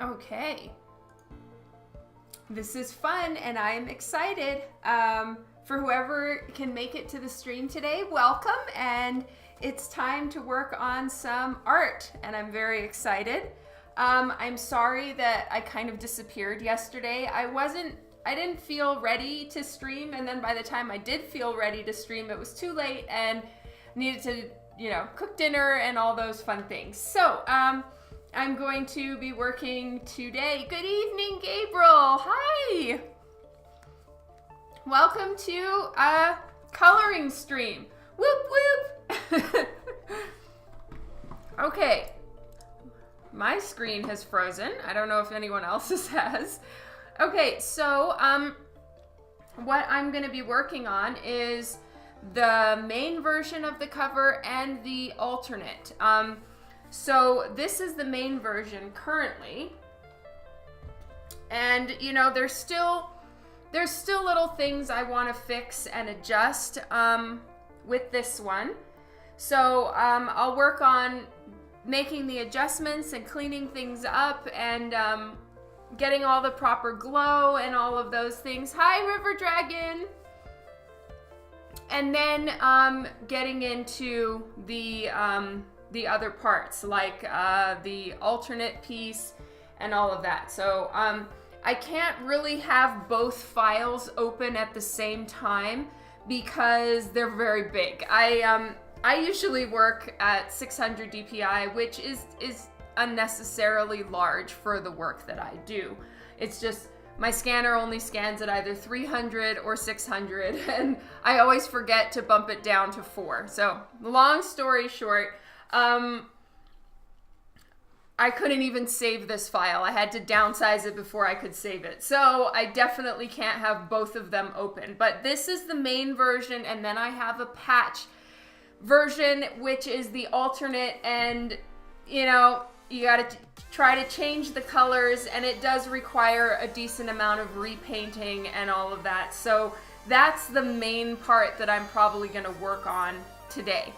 Okay. This is fun and I'm excited. For whoever can make it to the stream today, welcome. And it's time to work on some art and I'm very excited. I'm sorry that I kind of disappeared yesterday. I didn't feel ready to stream, and then by the time I did feel ready to stream, it was too late and needed to, cook dinner and all those fun things. So, I'm going to be working today. Good evening, Gabriel. Hi. Welcome to a coloring stream. Whoop, whoop. Okay. My screen has frozen. I don't know if anyone else's has. Okay, so what I'm going to be working on is the main version of the cover and the alternate. So this is the main version currently. And there's still little things I want to fix and adjust with this one. So I'll work on making the adjustments and cleaning things up and getting all the proper glow and all of those things. Hi, River Dragon. And then getting into the other parts, like the alternate piece and all of that. So I can't really have both files open at the same time because they're very big. I usually work at 600 DPI, which is unnecessarily large for the work that I do. It's just my scanner only scans at either 300 or 600, and I always forget to bump it down to 4. So long story short, I couldn't even save this file. I had to downsize it before I could save it. So I definitely can't have both of them open. But this is the main version, and then I have a patch version, which is the alternate, and you got to try to change the colors, and it does require a decent amount of repainting and all of that. So that's the main part that I'm probably going to work on today.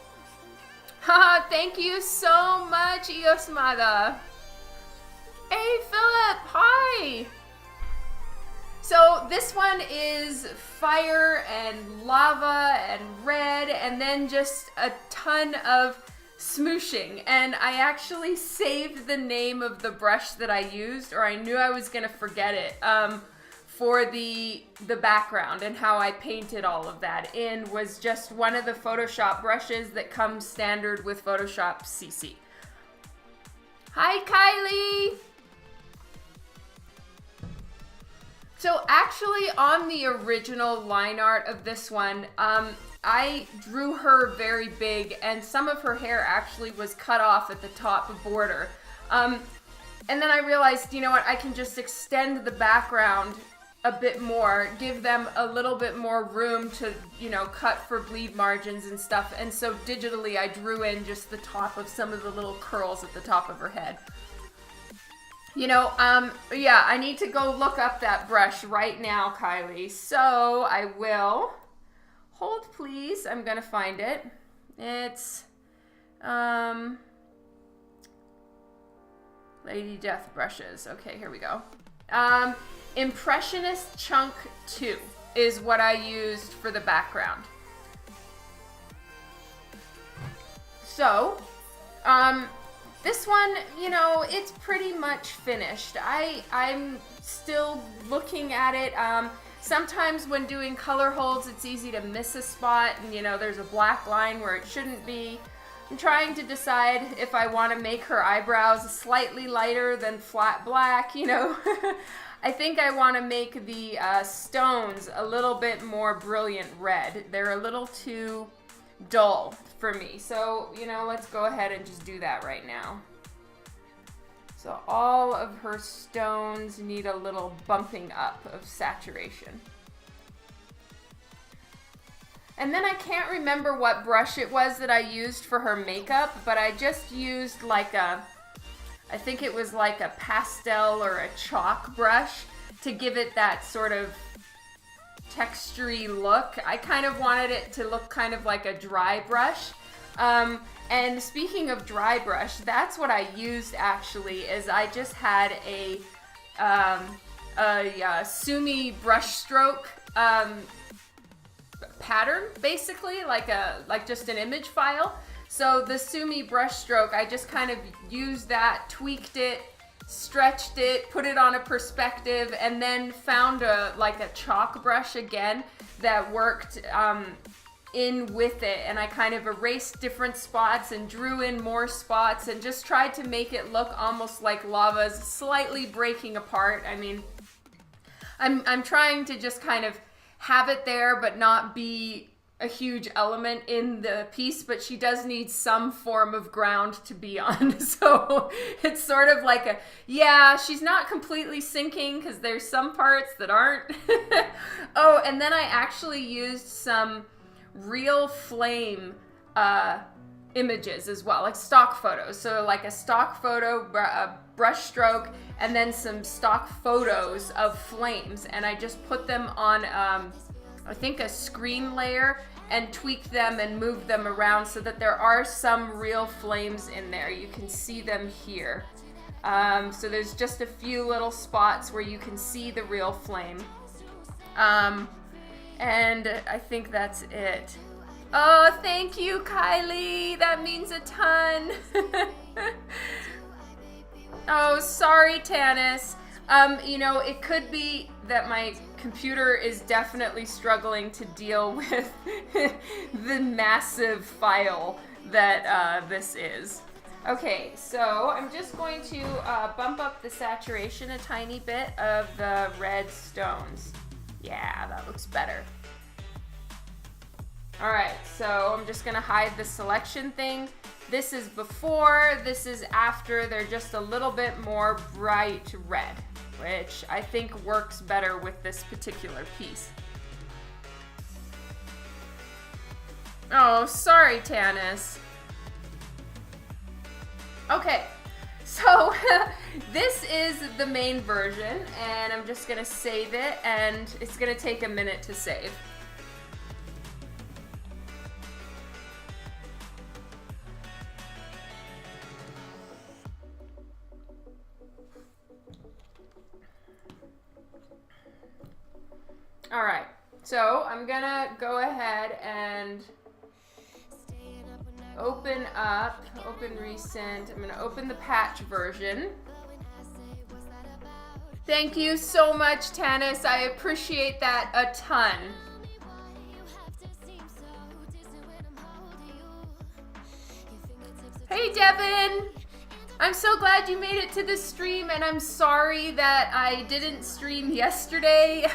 Haha, thank you so much, Iosmada. Hey, Philip, hi. So this one is fire and lava and red, and then just a ton of smooshing. And I actually saved the name of the brush that I used, or I knew I was gonna forget it, for the background, and how I painted all of that in was just one of the Photoshop brushes that comes standard with Photoshop CC. Hi, Kylie! So actually on the original line art of this one, I drew her very big, and some of her hair actually was cut off at the top border. And then I realized, you know what, I can just extend the background a bit more, give them a little bit more room to, cut for bleed margins and stuff. And so digitally I drew in just the top of some of the little curls at the top of her head. Yeah, I need to go look up that brush right now, Kylie. So I will. Hold, please. I'm gonna find it. It's Lady Death brushes. Okay, here we go. Impressionist Chunk 2 is what I used for the background. So, this one, it's pretty much finished. I'm still looking at it. Sometimes when doing color holds, it's easy to miss a spot, and there's a black line where it shouldn't be. I'm trying to decide if I want to make her eyebrows slightly lighter than flat black, I think I want to make the stones a little bit more brilliant red. They're a little too dull for me. So, let's go ahead and just do that right now. So all of her stones need a little bumping up of saturation. And then I can't remember what brush it was that I used for her makeup, but I just used I think it was like a pastel or a chalk brush to give it that sort of textury look. I kind of wanted it to look kind of like a dry brush, And speaking of dry brush, that's what I used actually, is I just had a Sumi brush stroke pattern, basically, like just an image file. So the Sumi brush stroke, I just kind of used that, tweaked it, stretched it, put it on a perspective, and then found a chalk brush again that worked in with it, and I kind of erased different spots and drew in more spots and just tried to make it look almost like lava's slightly breaking apart. I mean, I'm trying to just kind of have it there but not be a huge element in the piece, but she does need some form of ground to be on. So it's sort of like she's not completely sinking because there's some parts that aren't. Oh, and then I actually used some real flame images as well, like stock photos. So like a stock photo, brush stroke, and then some stock photos of flames, and I just put them on I think a screen layer and tweaked them and moved them around so that there are some real flames in there. You can see them here. So there's just a few little spots where you can see the real flame. And I think that's it. Oh, thank you, Kylie. That means a ton. Oh, sorry, Tanis. You know, it could be that my computer is definitely struggling to deal with the massive file that this is. Okay, so I'm just going to bump up the saturation a tiny bit of the red stones. Yeah, that looks better. All right, so I'm just gonna hide the selection thing. This is before, this is after. They're just a little bit more bright red, which I think works better with this particular piece. Oh, sorry, Tanis. Okay, so this is the main version, and I'm just gonna save it, and it's gonna take a minute to save. All right, so I'm gonna go ahead and open recent. I'm gonna open the patch version. Thank you so much, Tanis. I appreciate that a ton. Hey, Devin. I'm so glad you made it to the stream, and I'm sorry that I didn't stream yesterday.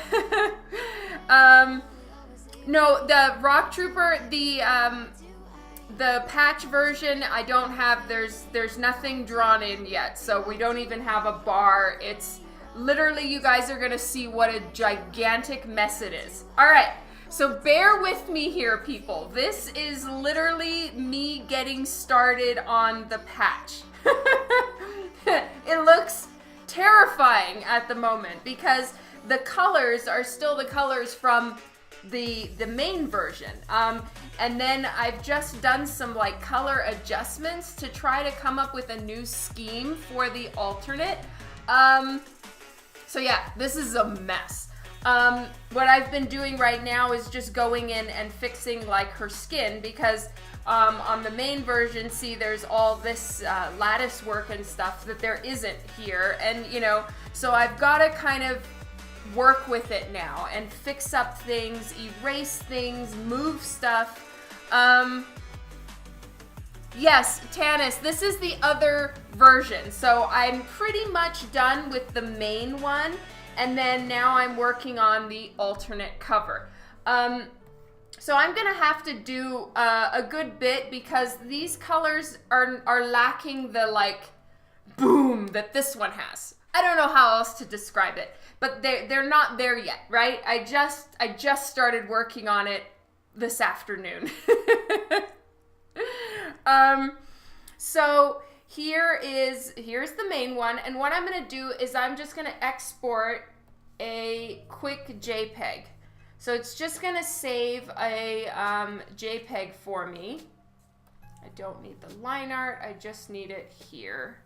No, the Rock Trooper, the patch version, I don't have, there's nothing drawn in yet, so we don't even have a bar. It's literally, you guys are gonna see what a gigantic mess it is. All right, so bear with me here, people. This is literally me getting started on the patch. It looks terrifying at the moment because the colors are still the colors from the main version. And then I've just done some like color adjustments to try to come up with a new scheme for the alternate. So yeah, this is a mess. What I've been doing right now is just going in and fixing like her skin because on the main version, see, there's all this lattice work and stuff that there isn't here. And, you know, so I've got to kind of work with it now and fix up things, erase things, move stuff. Yes, Tanis, this is the other version. So I'm pretty much done with the main one. And then now I'm working on the alternate cover. So I'm gonna have to do a good bit because these colors are lacking the like boom that this one has. I don't know how else to describe it, but they're not there yet, right? I just started working on it this afternoon. So here's the main one, and what I'm gonna do is I'm just gonna export a quick JPEG. So it's just gonna save a JPEG for me. I don't need the line art, I just need it here.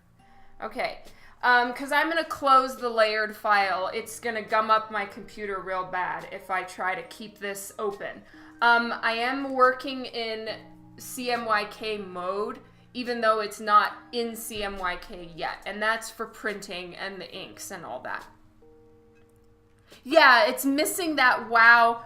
Okay, because I'm going to close the layered file. It's going to gum up my computer real bad if I try to keep this open. I am working in CMYK mode, even though it's not in CMYK yet, and that's for printing and the inks and all that. Yeah, it's missing that wow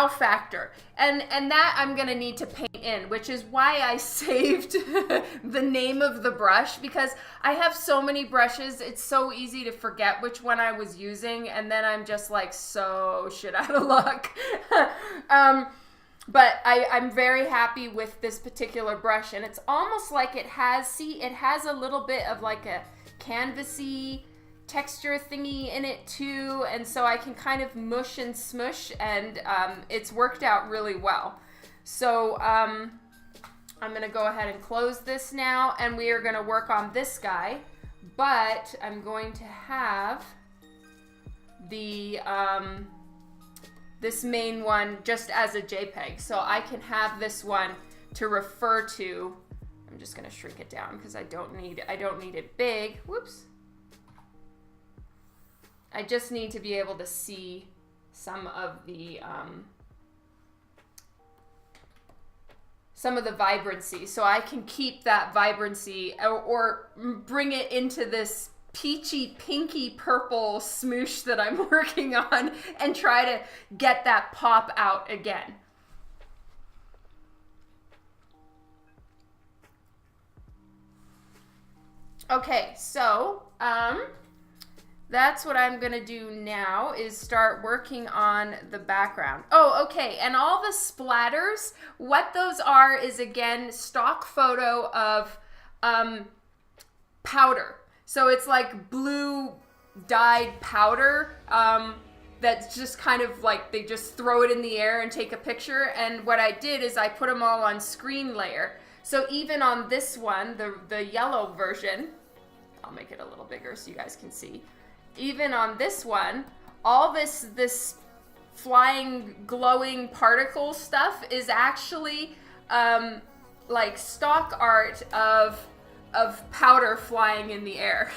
factor, and that I'm gonna need to paint in, which is why I saved the name of the brush, because I have so many brushes, it's so easy to forget which one I was using, and then I'm just like so shit out of luck. But I'm very happy with this particular brush, and it's almost like it has, see, it has a little bit of like a canvasy texture thingy in it too, and so I can kind of mush and smush, and it's worked out really well. So I'm gonna go ahead and close this now, and we are gonna work on this guy, but I'm going to have the this main one just as a JPEG, so I can have this one to refer to. I'm just gonna shrink it down because I don't need it big. Whoops. I just need to be able to see some of the vibrancy, so I can keep that vibrancy or bring it into this peachy, pinky, purple smoosh that I'm working on and try to get that pop out again. Okay, so that's what I'm gonna do now, is start working on the background. Oh, okay, and all the splatters, what those are is, again, stock photo of powder. So it's like blue dyed powder that's just kind of like, they just throw it in the air and take a picture. And what I did is I put them all on screen layer. So even on this one, the yellow version, I'll make it a little bigger so you guys can see. Even on this one, all this flying, glowing particle stuff is actually like stock art of powder flying in the air.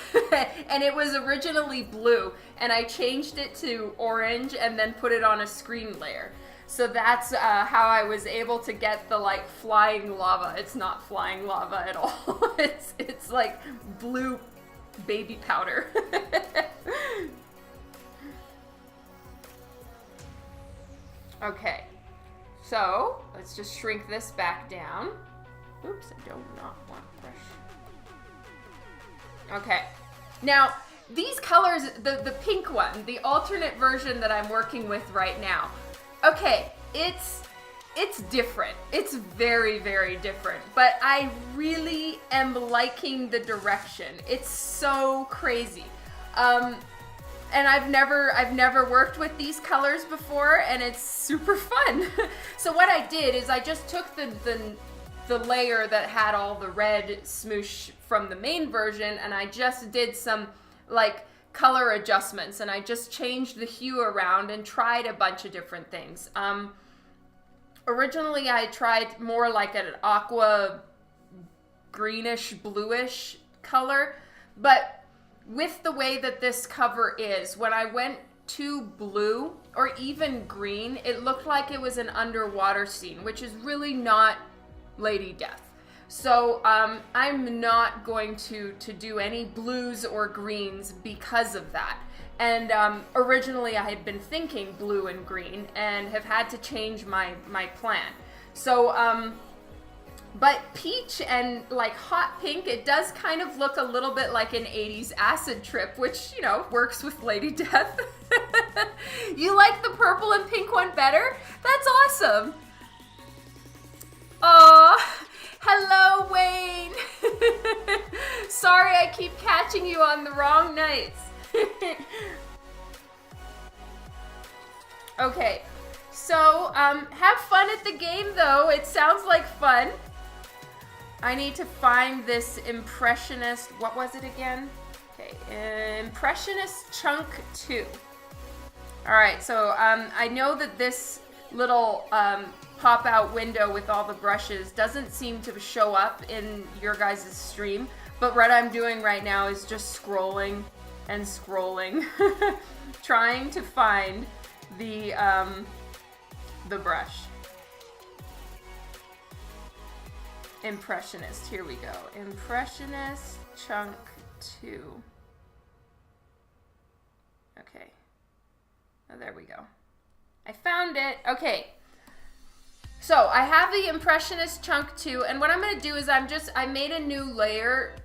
And it was originally blue, and I changed it to orange and then put it on a screen layer. So that's how I was able to get the like flying lava. It's not flying lava at all. It's like blue baby powder. Okay, so let's just shrink this back down. Oops, I do not want brush. Okay, now these colors, the pink one, the alternate version that I'm working with right now, okay, it's different. It's very, very different, but I really am liking the direction. It's so crazy. And I've never worked with these colors before, and it's super fun. So what I did is I just took the layer that had all the red smoosh from the main version, and I just did some like color adjustments, and I just changed the hue around and tried a bunch of different things. Originally I tried more like an aqua greenish bluish color, but with the way that this cover is, when I went too blue or even green, it looked like it was an underwater scene, which is really not Lady Death. So I'm not going to do any blues or greens because of that. And originally I had been thinking blue and green and have had to change my plan. So, but peach and like hot pink, it does kind of look a little bit like an 80s acid trip, which, you know, works with Lady Death. You like the purple and pink one better? That's awesome. Aw, hello, Wayne. Sorry I keep catching you on the wrong nights. Okay, so have fun at the game though. It sounds like fun. I need to find this Impressionist, what was it again? Okay, Impressionist Chunk 2. Alright, so I know that this little pop-out window with all the brushes doesn't seem to show up in your guys' stream, but what I'm doing right now is just scrolling and scrolling, trying to find the brush. Impressionist, here we go. Impressionist Chunk 2. Okay. Oh, there we go. I found it. Okay. So I have the Impressionist Chunk 2, and what I'm going to do is I made a new layer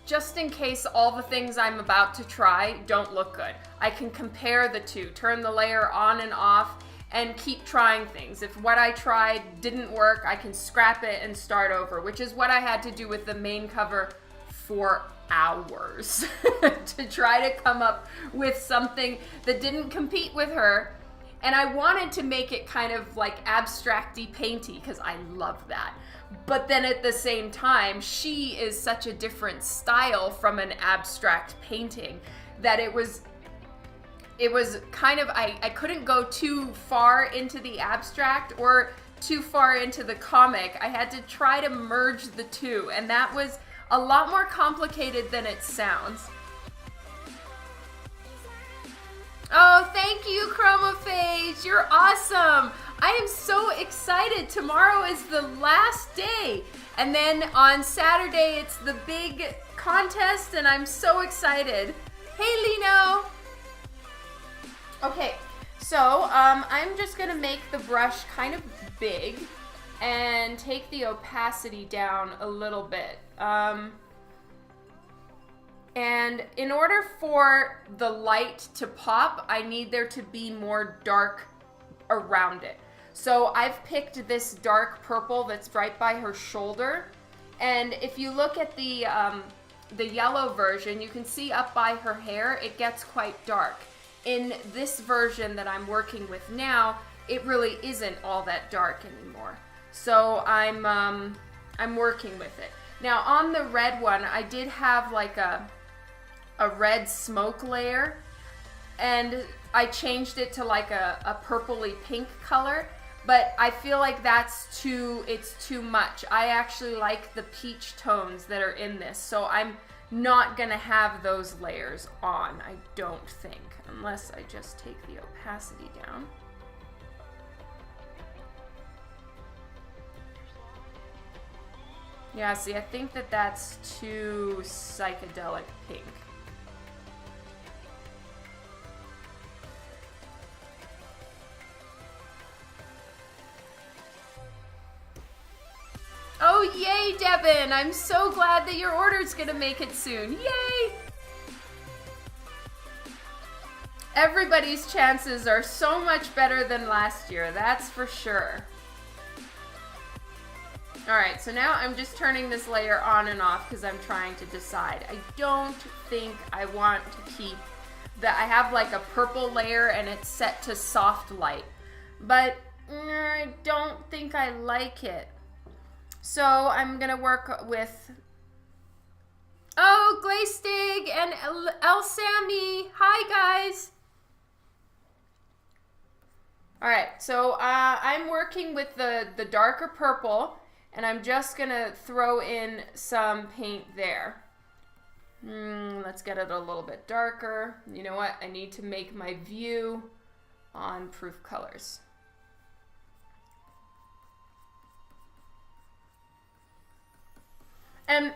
just in case all the things I'm about to try don't look good. I can compare the two, turn the layer on and off, and keep trying things. If what I tried didn't work, I can scrap it and start over, which is what I had to do with the main cover for hours to try to come up with something that didn't compete with her. And I wanted to make it kind of like abstracty painty because I love that. But then at the same time, she is such a different style from an abstract painting that it was kind of, I couldn't go too far into the abstract or too far into the comic. I had to try to merge the two, and that was a lot more complicated than it sounds. Oh, thank you, Chromophage. You're awesome. I am so excited. Tomorrow is the last day. And then on Saturday, it's the big contest, and I'm so excited. Hey, Lino. Okay, so I'm just going to make the brush kind of big and take the opacity down a little bit. And in order for the light to pop, I need there to be more dark around it. So I've picked this dark purple that's right by her shoulder. And if you look at the yellow version, you can see up by her hair, it gets quite dark. In this version that I'm working with now, it really isn't all that dark anymore. So I'm working with it. Now on the red one, I did have like a red smoke layer, and I changed it to like a purpley pink color, but I feel like it's too much. I actually like the peach tones that are in this, so I'm not gonna have those layers on, I don't think, unless I just take the opacity down. Yeah, see, I think that's too psychedelic pink. Oh, yay, Devin! I'm so glad that your order's gonna make it soon. Yay! Everybody's chances are so much better than last year, that's for sure. Alright, so now I'm just turning this layer on and off because I'm trying to decide. I don't think I want to keep that. I have like a purple layer and it's set to soft light, but I don't think I like it. So I'm gonna work with, oh, Glaystig and El Sammy. Hi, guys. All right, so I'm working with the darker purple, and I'm just gonna throw in some paint there. Let's get it a little bit darker. You know what? I need to make my view on proof colors. And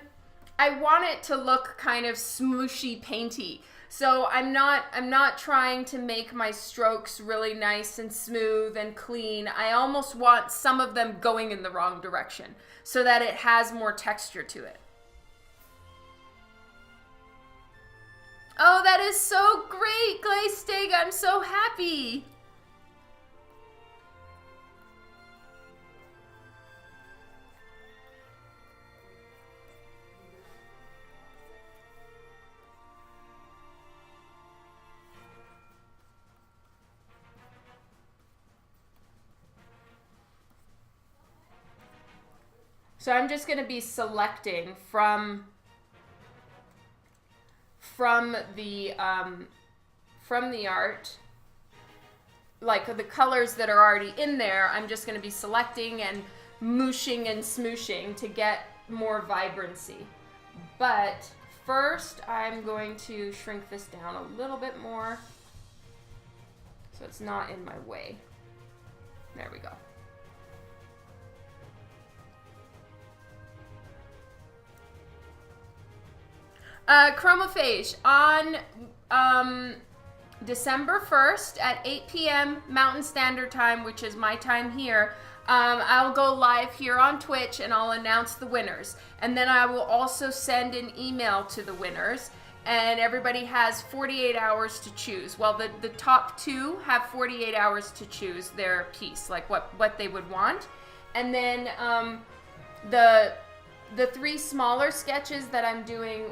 I want it to look kind of smooshy painty. So I'm not trying to make my strokes really nice and smooth and clean. I almost want some of them going in the wrong direction so that it has more texture to it. Oh, that is so great, Glaystig. I'm so happy. So I'm just going to be selecting from the art like the colors that are already in there. I'm just going to be selecting and mooshing and smooshing to get more vibrancy. But first, I'm going to shrink this down a little bit more so it's not in my way. There we go. Chromophage on December 1st at 8 p.m. Mountain Standard Time, which is my time here. I'll go live here on Twitch and I'll announce the winners. And then I will also send an email to the winners. And everybody has 48 hours to choose. Well, the top two have 48 hours to choose their piece, like what they would want. And then the three smaller sketches that I'm doing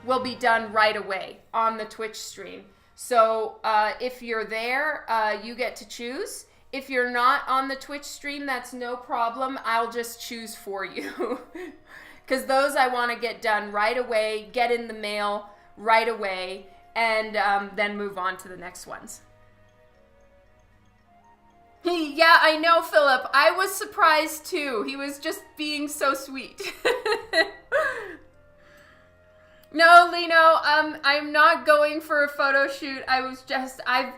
will be done right away on the Twitch stream. So if you're there, you get to choose. If you're not on the Twitch stream, that's no problem. I'll just choose for you. Because those I want to get done right away, get in the mail right away, and then move on to the next ones. Yeah, I know, Philip. I was surprised too. He was just being so sweet. No, Lino, I'm not going for a photo shoot. I've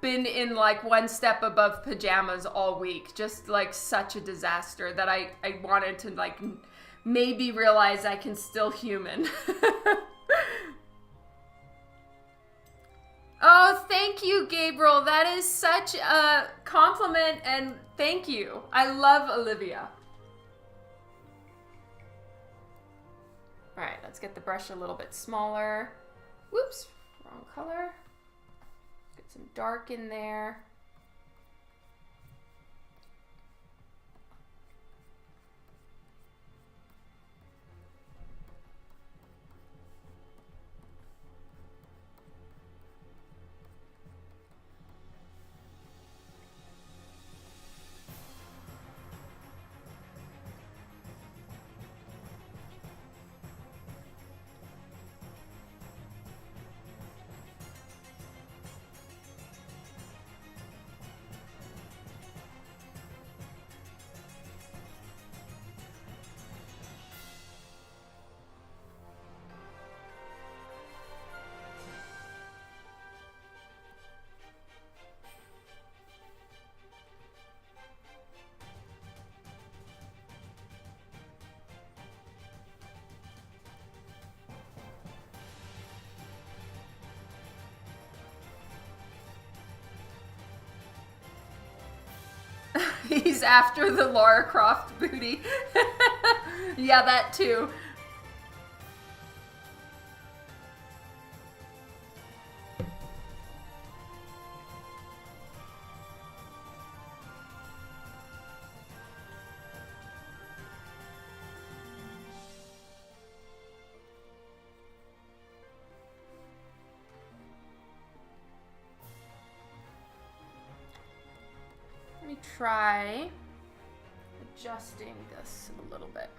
been in like one step above pajamas all week. Just like such a disaster that I wanted to like maybe realize I can still human. Oh, thank you, Gabriel. That is such a compliment, and thank you. I love Olivia. All right, let's get the brush a little bit smaller. Whoops, wrong color. Get some dark in there. He's after the Lara Croft booty. Yeah, that too. Let me try adjusting this a little bit.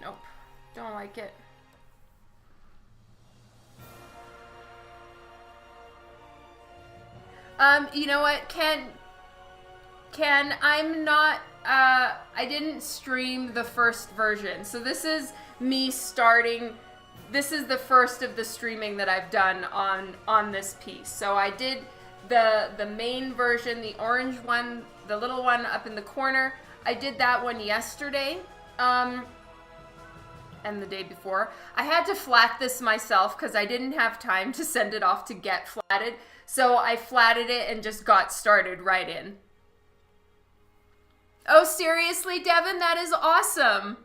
Nope, don't like it. You know what, Ken, I'm not, I didn't stream the first version. So this is me starting, this is the first of the streaming that I've done on this piece. So I did the main version, the orange one, the little one up in the corner. I did that one yesterday, and the day before. I had to flat this myself because I didn't have time to send it off to get flatted. So I flatted it and just got started right in. Oh, seriously, Devin? That is awesome.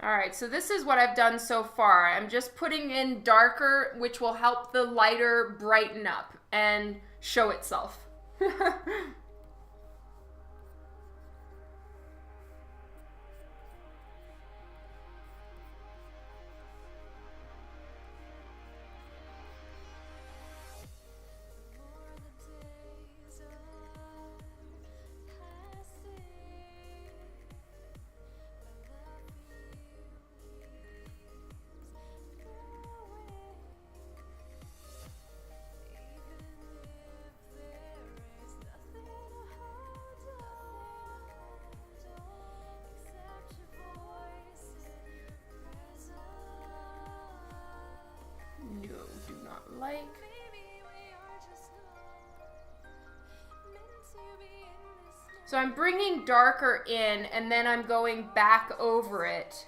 All right, so this is what I've done so far. I'm just putting in darker, which will help the lighter brighten up and show itself. So I'm bringing darker in, and then I'm going back over it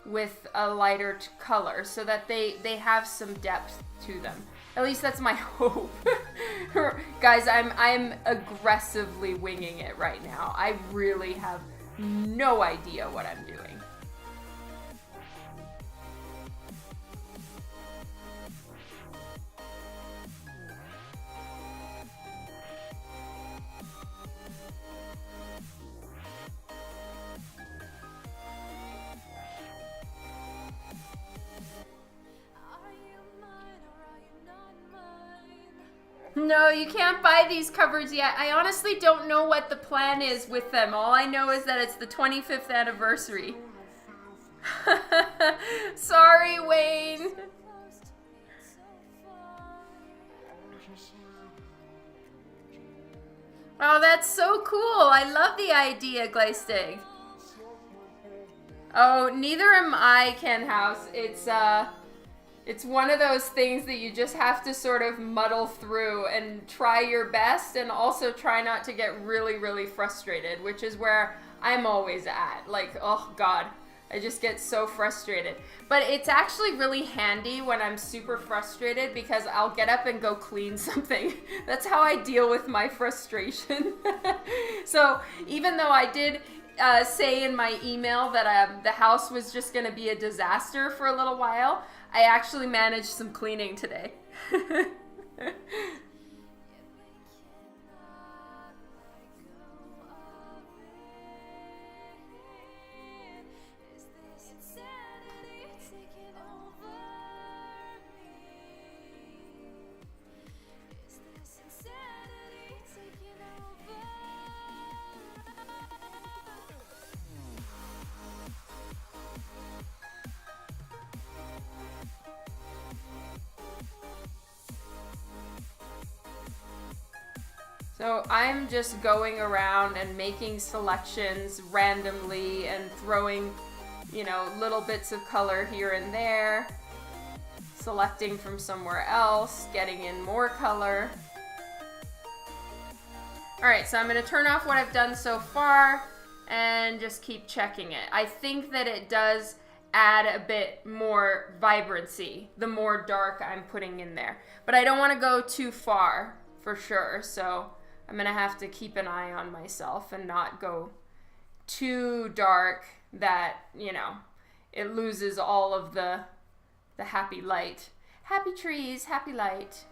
with a lighter color so that they have some depth to them. At least that's my hope. Guys, I'm aggressively winging it right now. I really have no idea what I'm doing. No, you can't buy these covers yet. I honestly don't know what the plan is with them. All I know is that it's the 25th anniversary. Sorry, Wayne. Oh, that's so cool. I love the idea, Gleistig. Oh, neither am I, Ken House. It's one of those things that you just have to sort of muddle through and try your best, and also try not to get really, really frustrated, which is where I'm always at. Like, oh God, I just get so frustrated. But it's actually really handy when I'm super frustrated, because I'll get up and go clean something. That's how I deal with my frustration. So even though I did say in my email that the house was just going to be a disaster for a little while, I actually managed some cleaning today. So I'm just going around and making selections randomly and throwing, you know, little bits of color here and there, selecting from somewhere else, getting in more color. All right, so I'm going to turn off what I've done so far and just keep checking it. I think that it does add a bit more vibrancy the more dark I'm putting in there, but I don't want to go too far for sure, so I'm going to have to keep an eye on myself and not go too dark that, you know, it loses all of the happy light. Happy trees, happy light.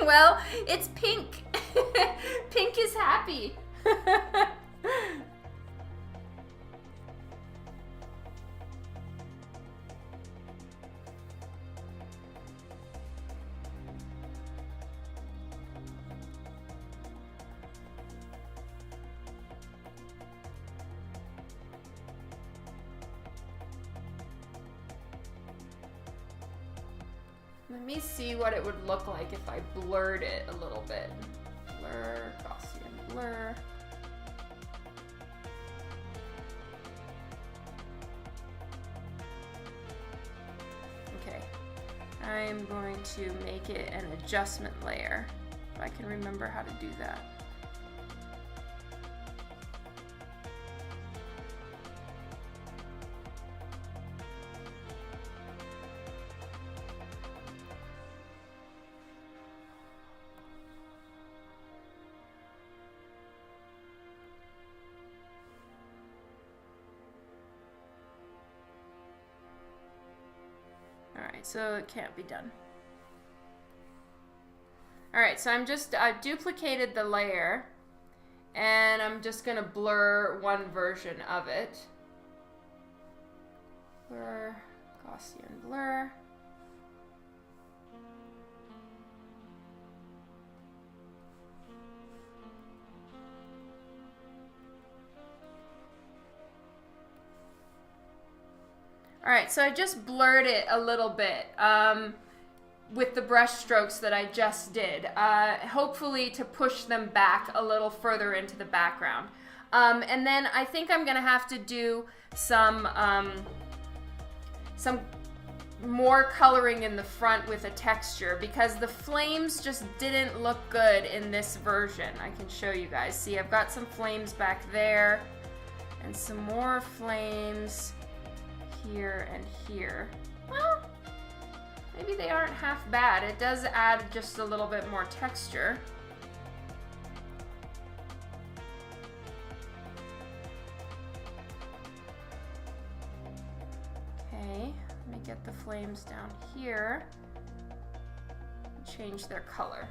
Well, it's pink. Pink is happy. Let me see what it would look like if I blurred it a little bit. Blur, Gaussian blur. Okay, I'm going to make it an adjustment layer, if I can remember how to do that. Alright, so it can't be done. Alright, so I've duplicated the layer, and I'm just going to blur one version of it. Blur, Gaussian blur. All right, so I just blurred it a little bit with the brush strokes that I just did, hopefully to push them back a little further into the background. And then I think I'm gonna have to do some more coloring in the front with a texture because the flames just didn't look good in this version. I can show you guys. See, I've got some flames back there and some more flames here and here. Well, maybe they aren't half bad. It does add just a little bit more texture. Okay. Let me get the flames down here and change their color.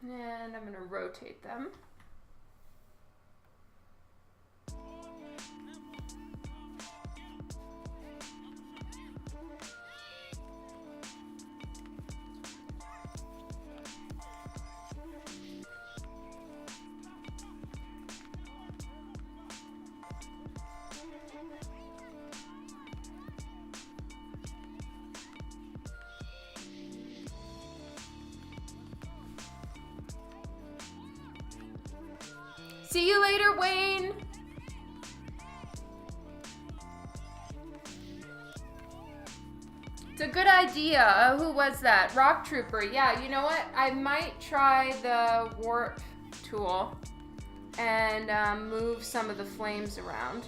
And I'm going to rotate them. See you later, Wayne. It's a good idea. Who was that? Rock Trooper. Yeah, you know what? I might try the warp tool and move some of the flames around.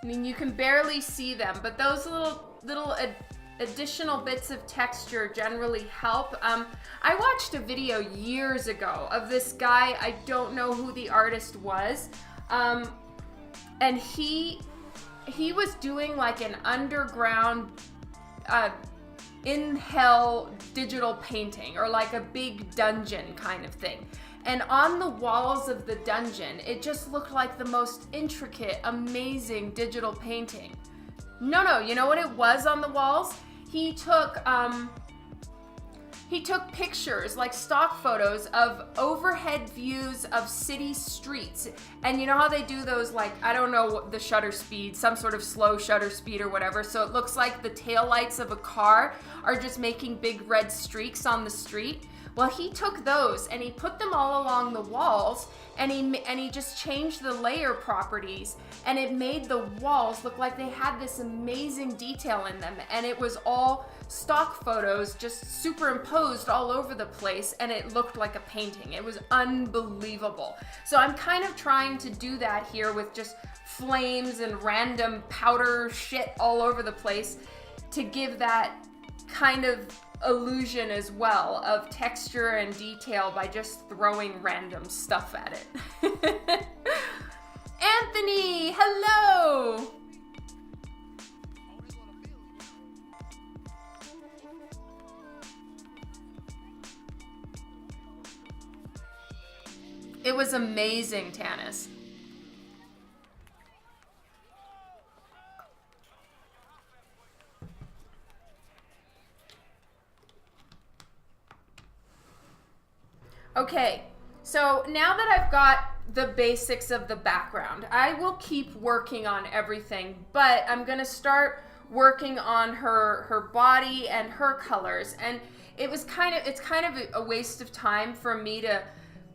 I mean, you can barely see them, but those little additional bits of texture generally help. I watched a video years ago of this guy. I don't know who the artist was, and he was doing like an underground in hell digital painting, or like a big dungeon kind of thing. And on the walls of the dungeon, it just looked like the most intricate, amazing digital painting. No, you know what it was on the walls? He took pictures, like stock photos of overhead views of city streets. And you know how they do those, like, I don't know, the shutter speed, some sort of slow shutter speed or whatever. So it looks like the taillights of a car are just making big red streaks on the street. Well, he took those and he put them all along the walls, and he just changed the layer properties, and it made the walls look like they had this amazing detail in them, and it was all stock photos just superimposed all over the place, and it looked like a painting. It was unbelievable. So I'm kind of trying to do that here with just flames and random powder shit all over the place to give that kind of illusion as well of texture and detail by just throwing random stuff at it. Anthony, hello! It was amazing, Tanis. Okay, so now that I've got the basics of the background, I will keep working on everything, but I'm gonna start working on her body and her colors. And it's kind of a waste of time for me to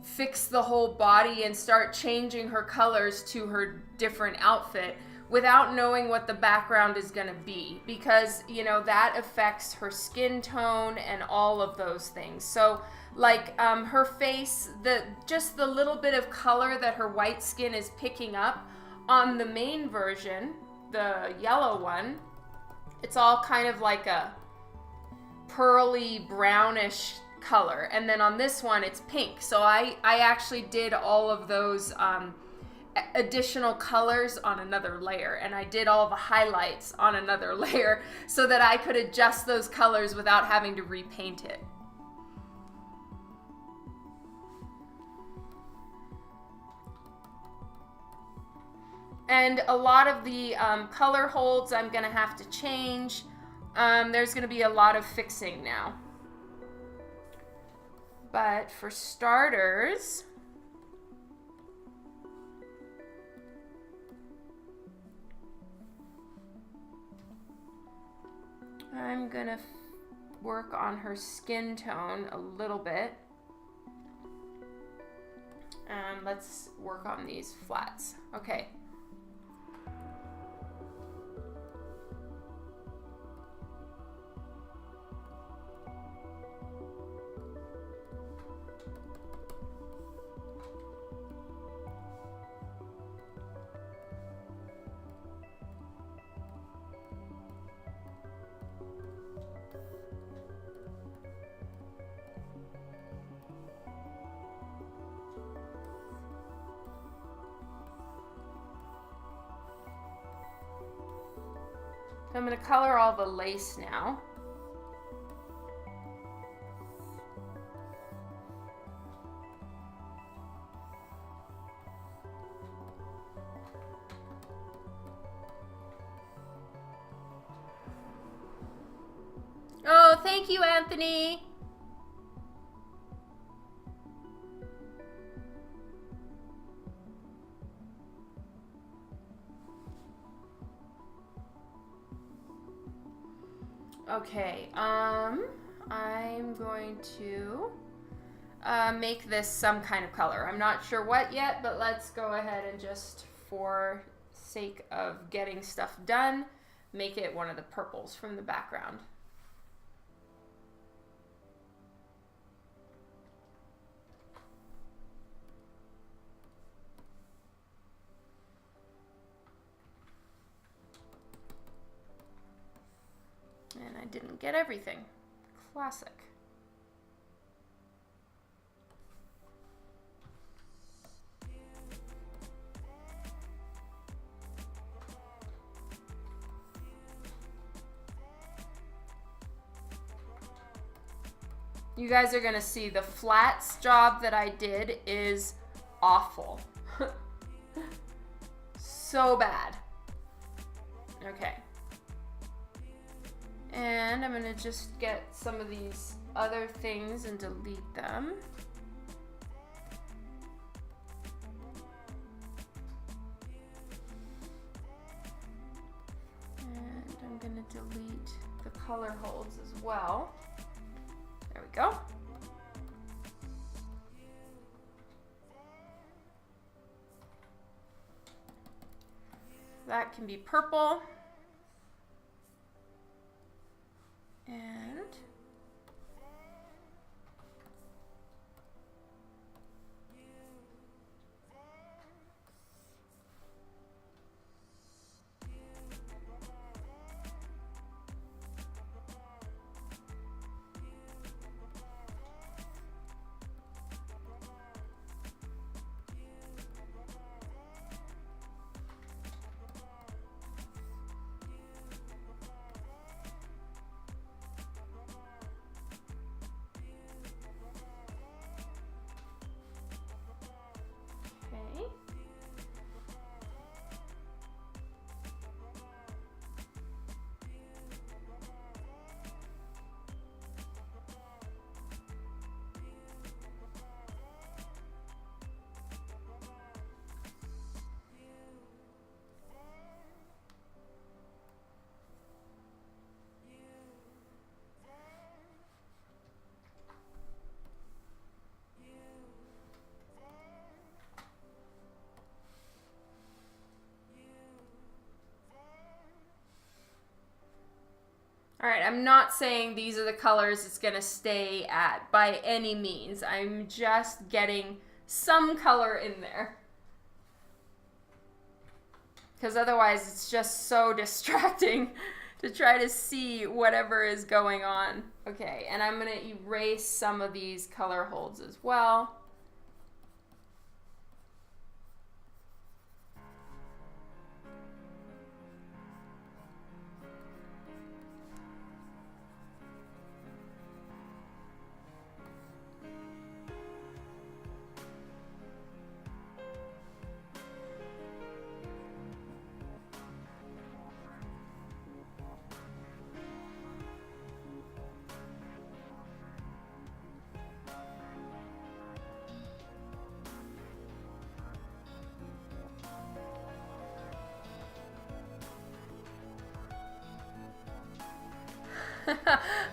fix the whole body and start changing her colors to her different outfit without knowing what the background is gonna be, because, you know, that affects her skin tone and all of those things. So like her face, just the little bit of color that her white skin is picking up on the main version, the yellow one, it's all kind of like a pearly brownish color, and then on this one it's pink. So I actually did all of those additional colors on another layer, and I did all the highlights on another layer so that I could adjust those colors without having to repaint it. And a lot of the color holds I'm gonna have to change. There's gonna be a lot of fixing now. But for starters, I'm gonna work on her skin tone a little bit. Let's work on these flats. Okay. I'm going to color all the lace now. Oh, thank you, Anthony. Okay, I'm going to make this some kind of color. I'm not sure what yet, but let's go ahead and just, for sake of getting stuff done, make it one of the purples from the background. And I didn't get everything. Classic. You guys are gonna see the flats job that I did is awful. So bad. Okay. And I'm gonna just get some of these other things and delete them. And I'm gonna delete the color holds as well. There we go. That can be purple. And all right, I'm not saying these are the colors it's gonna stay at by any means. I'm just getting some color in there. Because otherwise it's just so distracting to try to see whatever is going on. Okay, and I'm going to erase some of these color holds as well.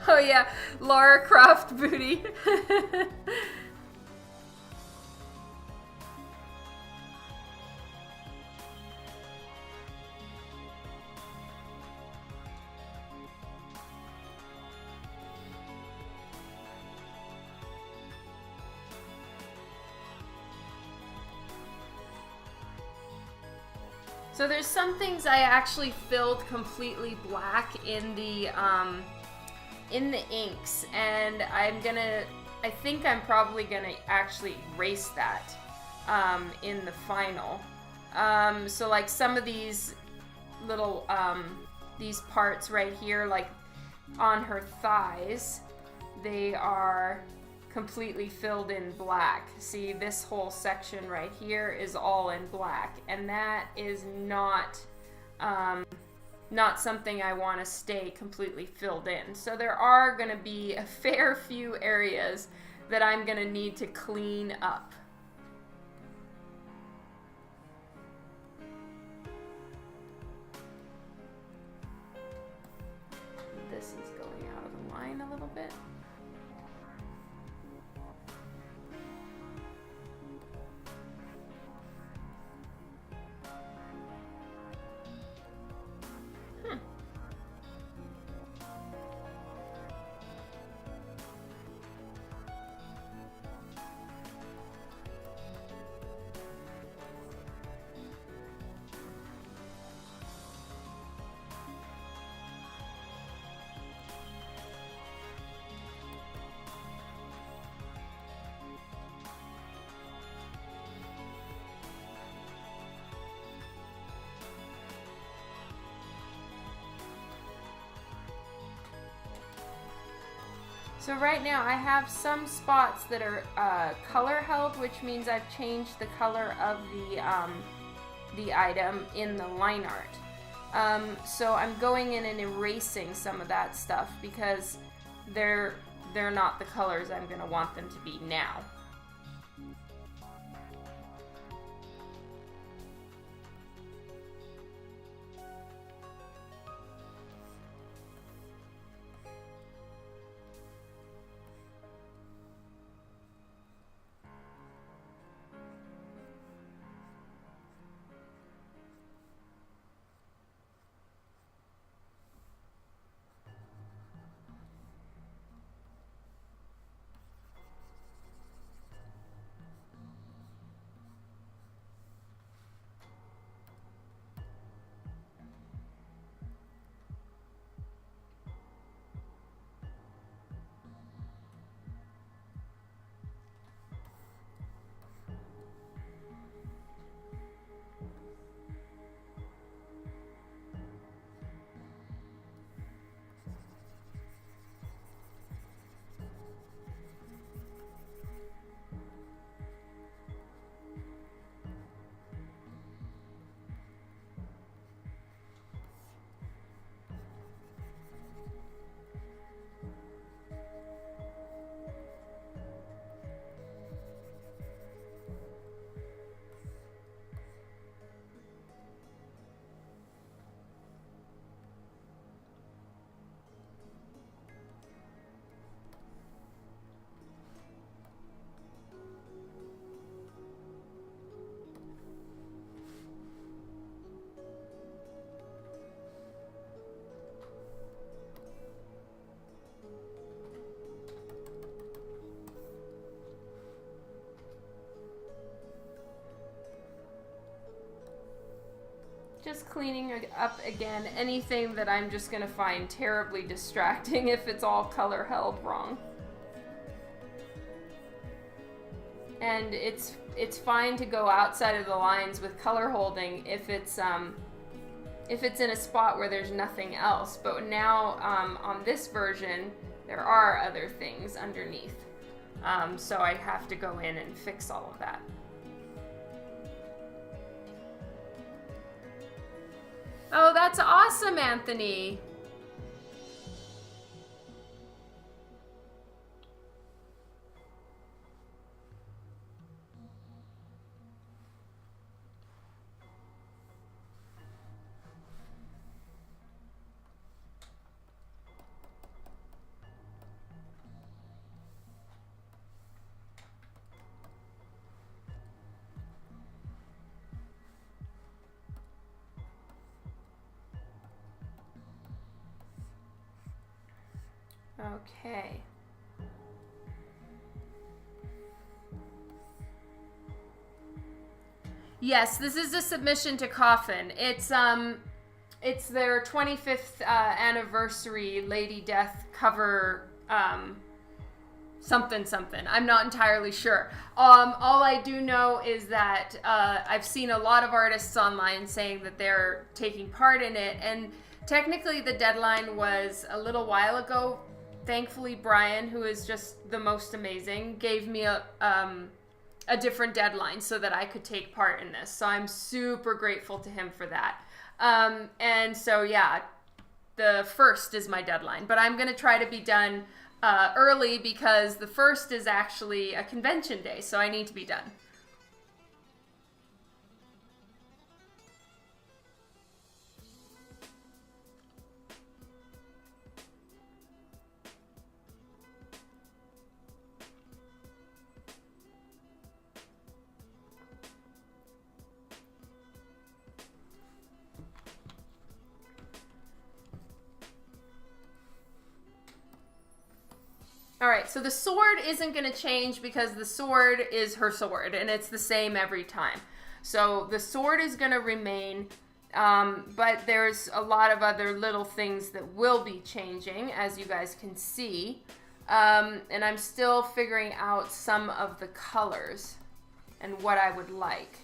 Oh yeah, Lara Croft booty. So there's some things I actually filled completely black in the inks, and I think I'm probably gonna actually erase that in the final. So like some of these little these parts right here, like on her thighs, they are completely filled in black. See, this whole section right here is all in black, and that is not something I want to stay completely filled in. So there are going to be a fair few areas that I'm going to need to clean up. This is going out of the line a little bit. So right now I have some spots that are color held, which means I've changed the color of the item in the line art. So I'm going in and erasing some of that stuff because they're not the colors I'm going to want them to be now. just cleaning up again anything that I'm just gonna find terribly distracting if it's all color held wrong. And it's fine to go outside of the lines with color holding if it's in a spot where there's nothing else. But now on this version, there are other things underneath. So I have to go in and fix all of that. Oh, that's awesome, Anthony. Okay. Yes, this is a submission to Coffin. It's their 25th anniversary Lady Death cover something. I'm not entirely sure. All I do know is that I've seen a lot of artists online saying that they're taking part in it, and technically the deadline was a little while ago. Thankfully, Brian, who is just the most amazing, gave me a different deadline so that I could take part in this. So I'm super grateful to him for that. And so, yeah, the 1st is my deadline. But I'm going to try to be done early because the 1st is actually a convention day. So I need to be done. All right, so the sword isn't going to change because the sword is her sword, and it's the same every time. So the sword is going to remain, but there's a lot of other little things that will be changing, as you guys can see. And I'm still figuring out some of the colors and what I would like.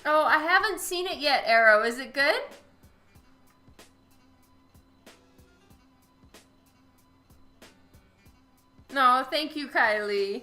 Oh, I haven't seen it yet, Arrow. Is it good? No, thank you, Kylie.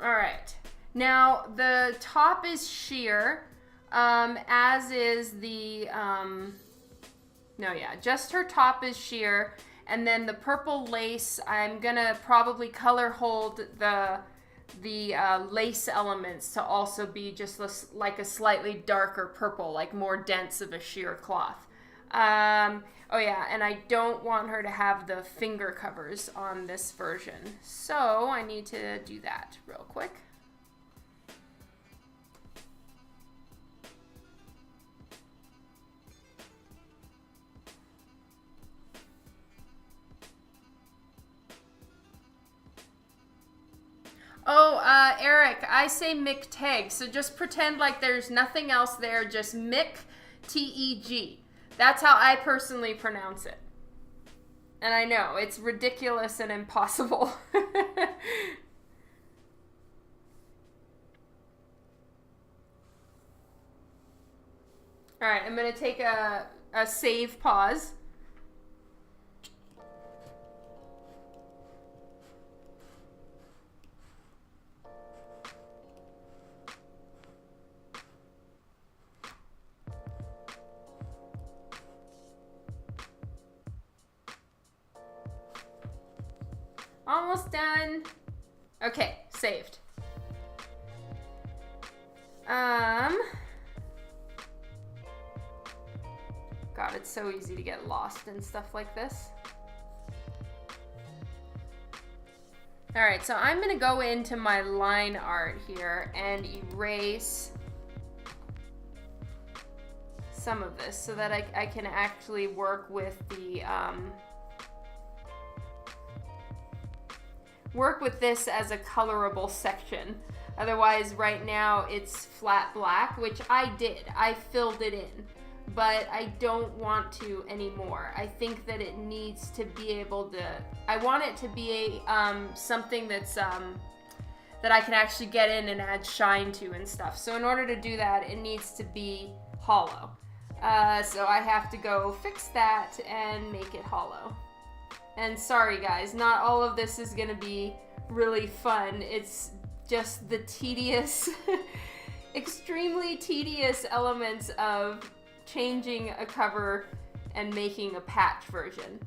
All right. Now, the top is sheer, as is the, just her top is sheer. And then the purple lace, I'm going to probably color hold the lace elements to also be just like a slightly darker purple, like more dense of a sheer cloth. Oh yeah, and I don't want her to have the finger covers on this version. So I need to do that real quick. Oh, Eric, I say McTeigue, so just pretend like there's nothing else there, just McTeG. That's how I personally pronounce it. And I know, it's ridiculous and impossible. Alright, I'm going to take a save pause. Almost done. Okay, saved. God, it's so easy to get lost in stuff like this. Alright, so I'm gonna go into my line art here and erase some of this so that I can actually work with the work with this as a colorable section. Otherwise, right now it's flat black, which I did. I filled it in, but I don't want to anymore. I think that it needs to be able to, I want it to be something that's that I can actually get in and add shine to and stuff. So in order to do that, it needs to be hollow. So I have to go fix that and make it hollow. And sorry guys, not all of this is gonna be really fun. It's just the tedious, extremely tedious elements of changing a cover and making a patch version.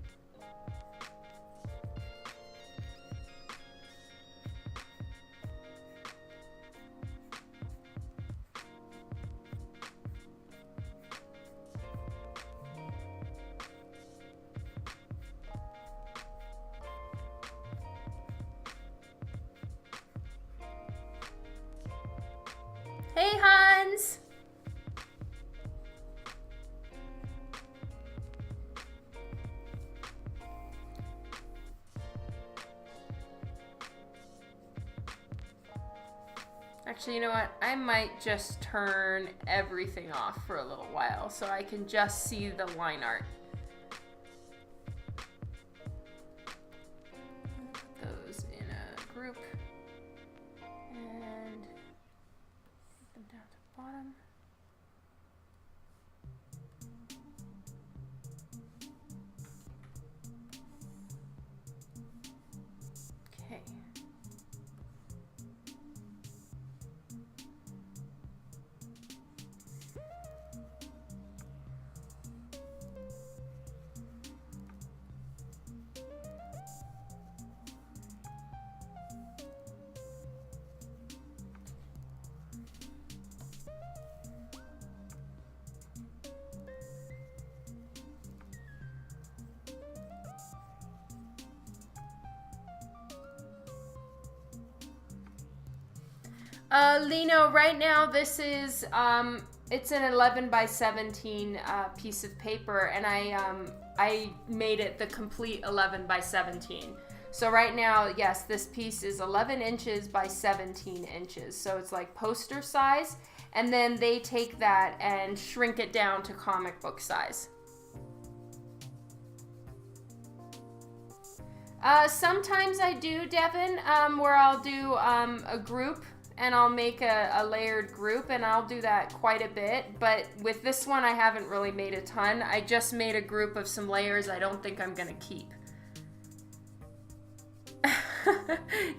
Hey, Hans! Actually, you know what? I might just turn everything off for a little while so I can just see the line art. Put those in a group. And take them down to the bottom. Okay. Lino, right now this is, it's an 11 by 17 piece of paper, and I made it the complete 11 by 17. So right now, yes, this piece is 11 inches by 17 inches. So it's like poster size, and then they take that and shrink it down to comic book size. Sometimes I do, Devin, where I'll do a group, and I'll make a layered group, and I'll do that quite a bit. But with this one, I haven't really made a ton. I just made a group of some layers I don't think I'm gonna keep.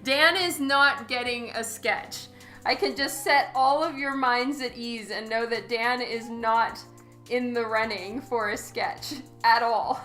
Dan is not getting a sketch. I can just set all of your minds at ease and know that Dan is not in the running for a sketch at all.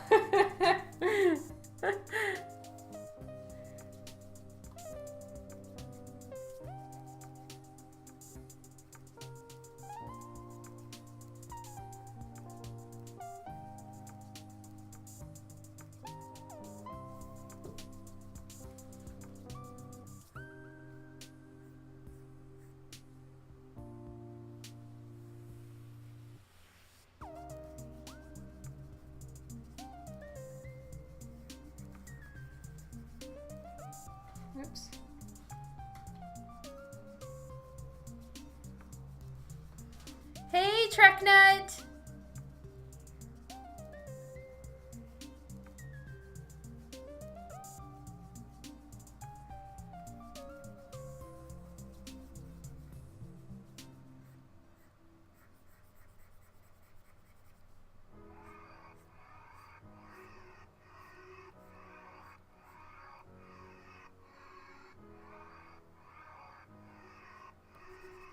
Treknut.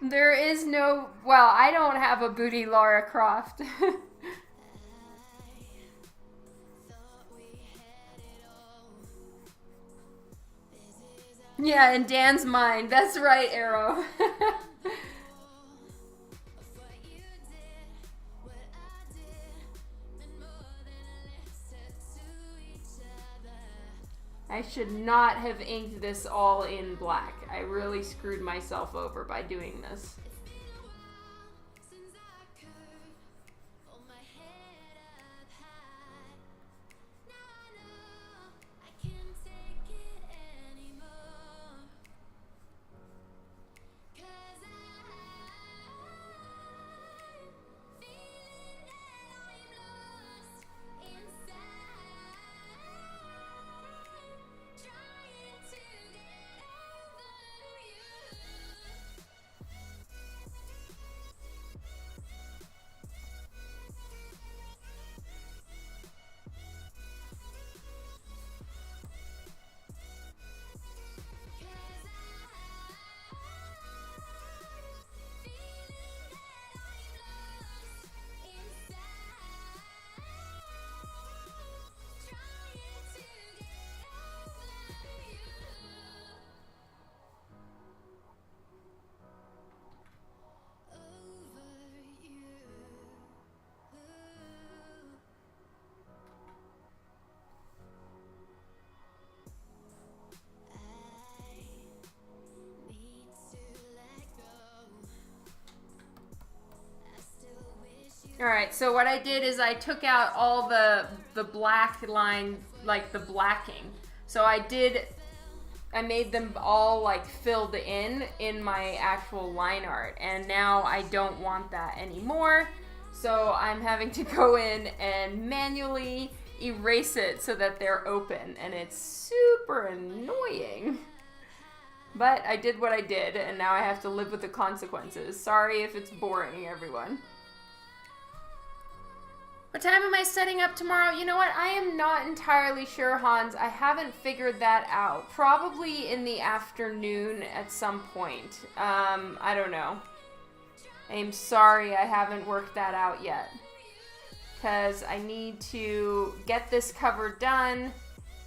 There is no, well, I don't have a booty Lara Croft. Yeah, in Dan's mind. That's right, Arrow. I should not have inked this all in black. I really screwed myself over by doing this. Alright, so what I did is I took out all the black line, like the blacking. So I made them all like filled in my actual line art, and now I don't want that anymore. So I'm having to go in and manually erase it so that they're open, and it's super annoying. But I did what I did, and now I have to live with the consequences. Sorry if it's boring, everyone. What time am I setting up tomorrow? You know what? I am not entirely sure, Hans. I haven't figured that out. Probably in the afternoon at some point. I don't know. I'm sorry I haven't worked that out yet. Because I need to get this cover done,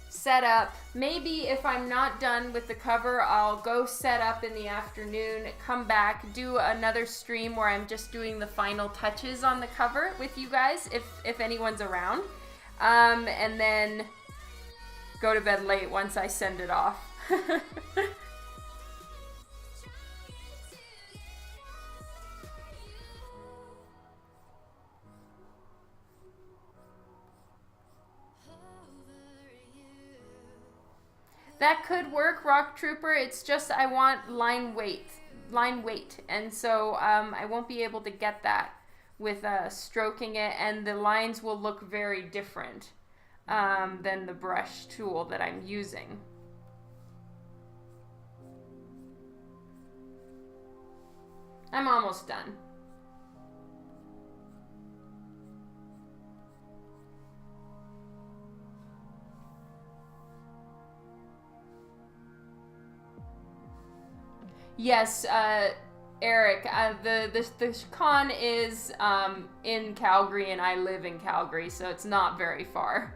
set up. Maybe if I'm not done with the cover, I'll go set up in the afternoon, come back, do another stream where I'm just doing the final touches on the cover with you guys, if anyone's around. And then go to bed late once I send it off. That could work, Rock Trooper. It's just I want line weight, and so I won't be able to get that with stroking it, and the lines will look very different than the brush tool that I'm using. I'm almost done. Yes, Eric, the con is in Calgary, and I live in Calgary, so it's not very far.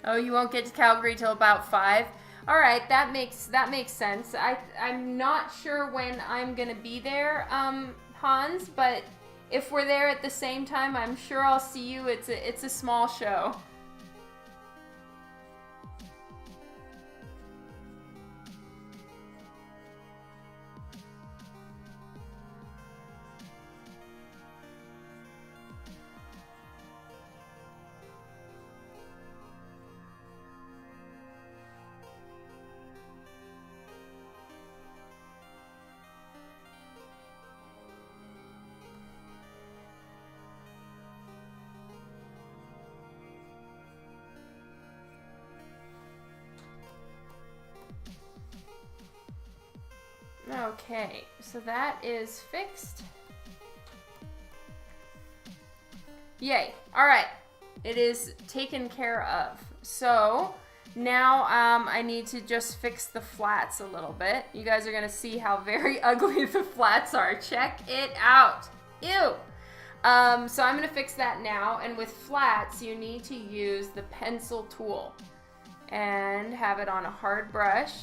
Oh, you won't get to Calgary till about 5. All right, that makes sense. I'm not sure when I'm gonna be there, Hans, but if we're there at the same time, I'm sure I'll see you. It's a small show. Okay, so that is fixed. Yay. All right. It is taken care of. So now I need to just fix the flats a little bit. You guys are going to see how very ugly the flats are. Check it out. Ew. So I'm going to fix that now. And with flats, you need to use the pencil tool and have it on a hard brush,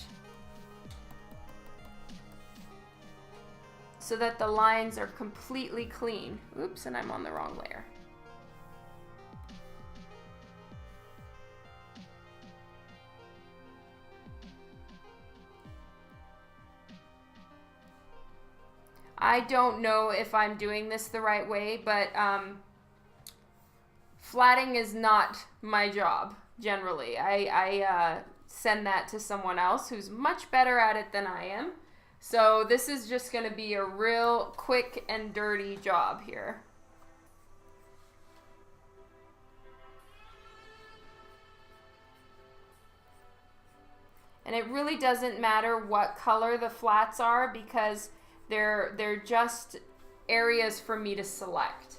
so that the lines are completely clean. Oops, and I'm on the wrong layer. I don't know if I'm doing this the right way, but flatting is not my job, generally. I send that to someone else who's much better at it than I am. So this is just going to be a real quick and dirty job here. And it really doesn't matter what color the flats are, because they're just areas for me to select.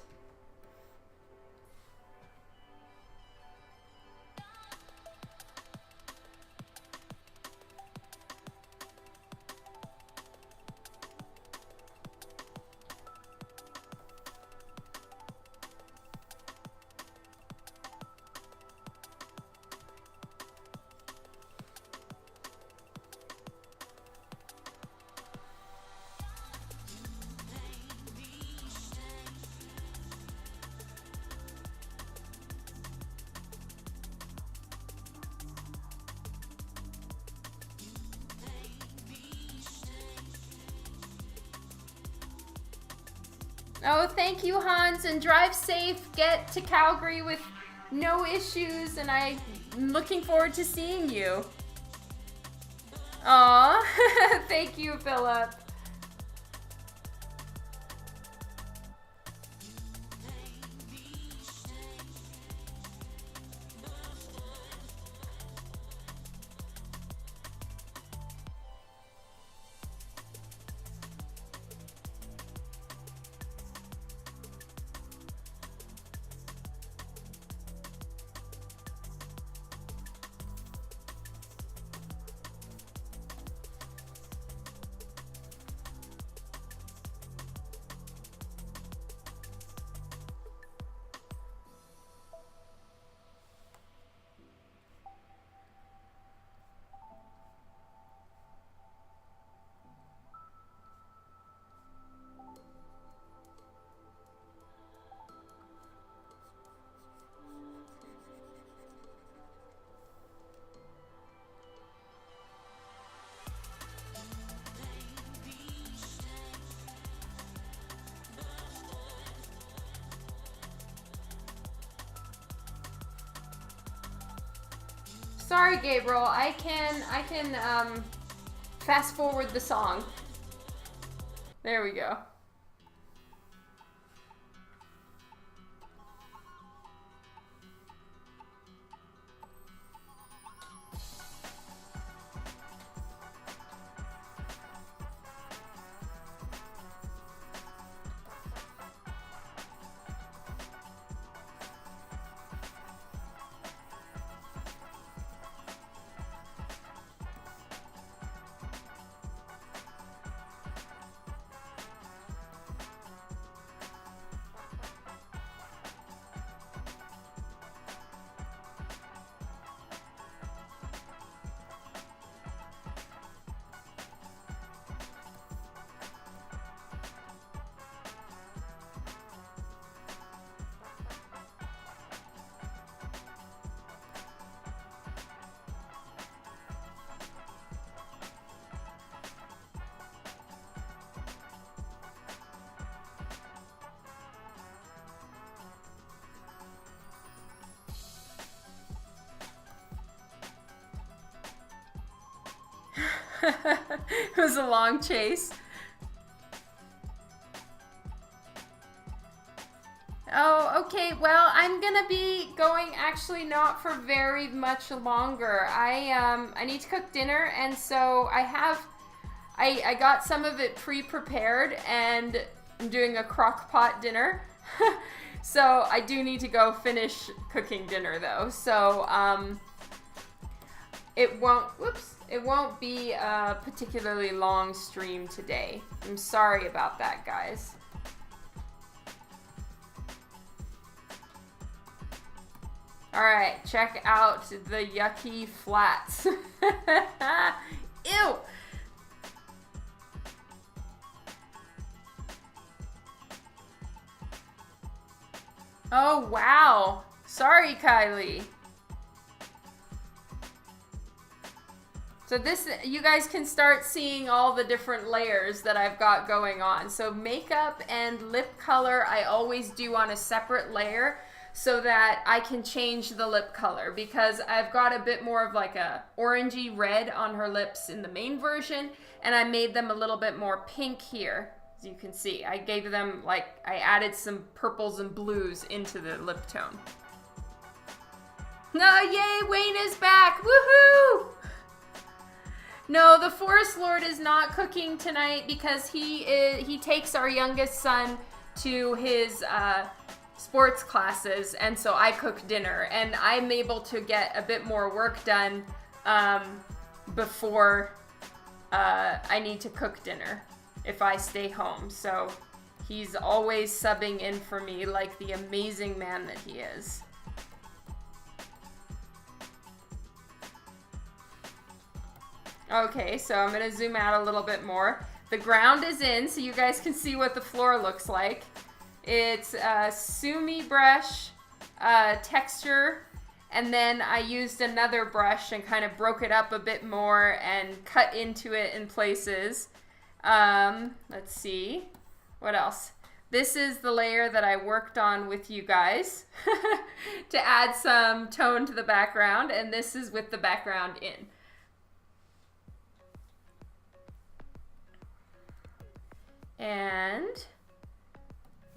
Oh, thank you, Hans, and drive safe. Get to Calgary with no issues, and I'm looking forward to seeing you. Aw, thank you, Philip. Sorry, Gabriel. I can fast forward the song. There we go. It was a long chase. Oh, okay. Well, I'm gonna be going actually not for very much longer. I need to cook dinner, and so I got some of it pre-prepared, and I'm doing a crock pot dinner. So I do need to go finish cooking dinner though. So it won't be a particularly long stream today. I'm sorry about that, guys. All right, check out the yucky flats. Ew. Oh, wow. Sorry, Kylie. So this, you guys can start seeing all the different layers that I've got going on. So makeup and lip color, I always do on a separate layer so that I can change the lip color, because I've got a bit more of like a orangey red on her lips in the main version, and I made them a little bit more pink here. As you can see, I gave them, like, I added some purples and blues into the lip tone. No, yay, Wayne is back, woohoo! No, the Forest Lord is not cooking tonight because he takes our youngest son to his sports classes, and so I cook dinner, and I'm able to get a bit more work done before I need to cook dinner if I stay home. So he's always subbing in for me like the amazing man that he is. Okay, so I'm gonna zoom out a little bit more. The ground is in, so you guys can see what the floor looks like. It's a Sumi brush texture, and then I used another brush and kind of broke it up a bit more and cut into it in places. Let's see, what else? This is the layer that I worked on with you guys to add some tone to the background, and this is with the background in. And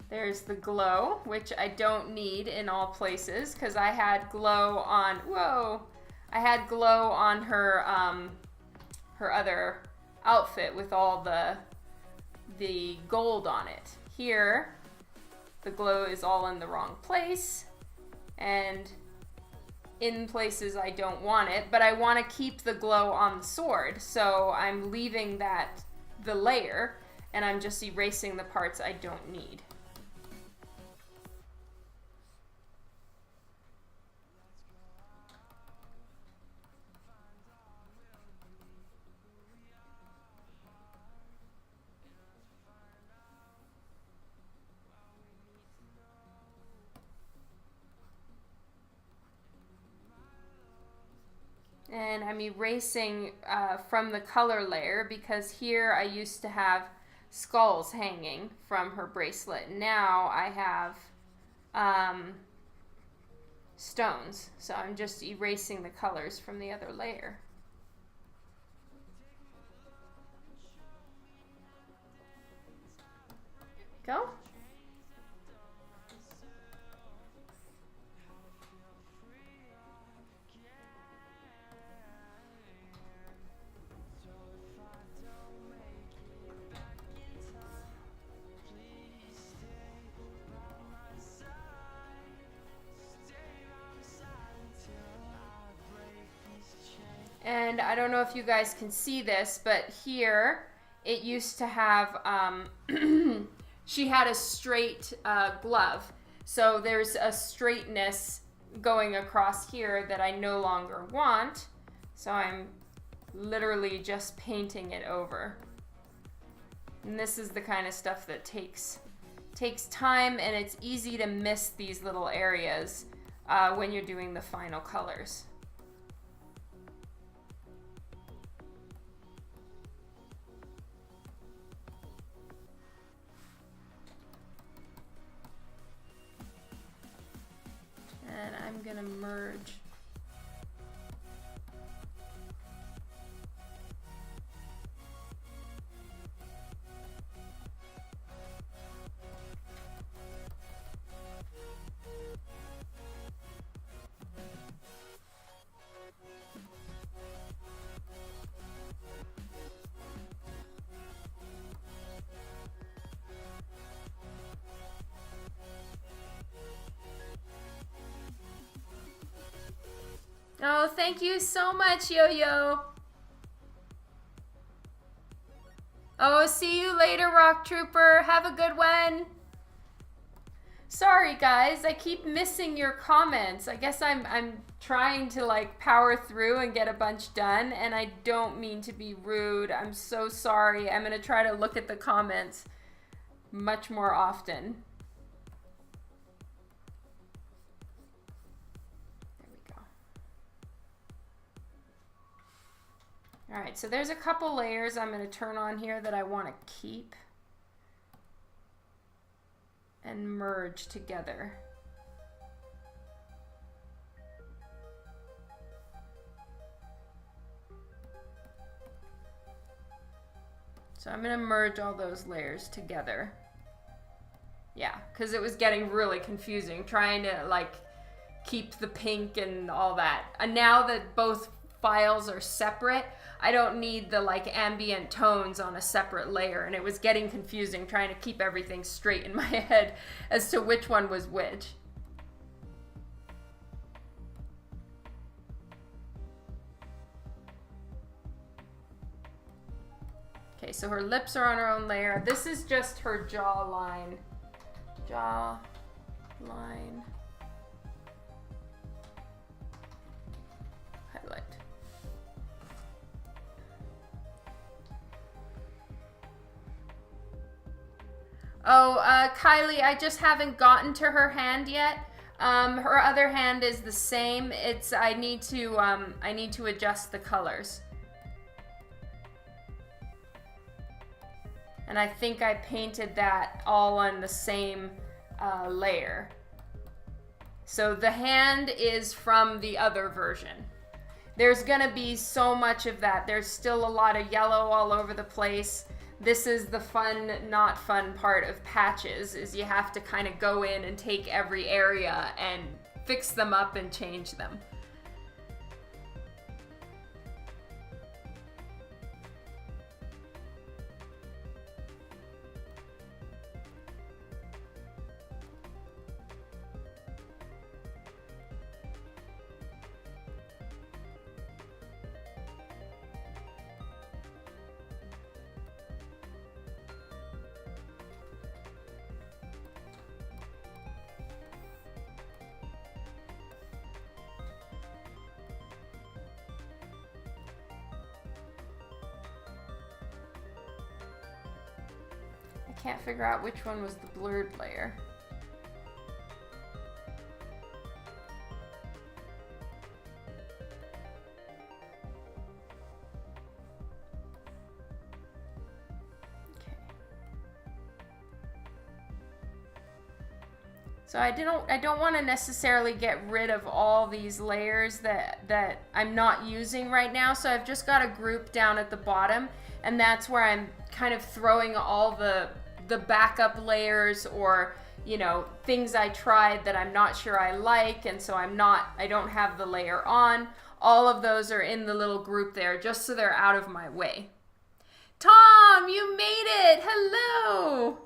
there's the glow, which I don't need in all places because I had glow on, I had glow on her her other outfit with all the gold on it. Here, the glow is all in the wrong place, and in places I don't want it, but I want to keep the glow on the sword, so I'm leaving the layer, and I'm just erasing the parts I don't need. And I'm erasing from the color layer because here I used to have skulls hanging from her bracelet. Now I have stones, so I'm just erasing the colors from the other layer. There we go. And I don't know if you guys can see this, but here it used to have, she had a straight glove. So there's a straightness going across here that I no longer want. So I'm literally just painting it over. And this is the kind of stuff that takes time, and it's easy to miss these little areas when you're doing the final colors. And I'm gonna merge. Thank you so much, Yo-Yo. Oh, see you later, Rock Trooper. Have a good one. Sorry, guys. I keep missing your comments. I guess I'm trying to like power through and get a bunch done, and I don't mean to be rude. I'm so sorry. I'm going to try to look at the comments much more often. There we go. All right, so there's a couple layers I'm going to turn on here that I want to keep and merge together. So I'm going to merge all those layers together. Yeah, because it was getting really confusing trying to like keep the pink and all that. And now that both files are separate, I don't need the like ambient tones on a separate layer, and it was getting confusing trying to keep everything straight in my head as to which one was which. Okay, so her lips are on her own layer. This is just her jawline. Jawline. Highlight. Oh, Kylie, I just haven't gotten to her hand yet. Her other hand is the same. I need to adjust the colors. And I think I painted that all on the same layer. So the hand is from the other version. There's gonna be so much of that. There's still a lot of yellow all over the place. This is the fun, not fun part of patches, is you have to kind of go in and take every area and fix them up and change them. Can't figure out which one was the blurred layer. Okay. So I don't want to necessarily get rid of all these layers that I'm not using right now. So I've just got a group down at the bottom, and that's where I'm kind of throwing all the backup layers, or you know, things I tried that I'm not sure I like, and so I don't have the layer on. All of those are in the little group there, just so they're out of my way. Tom, you made it! Hello!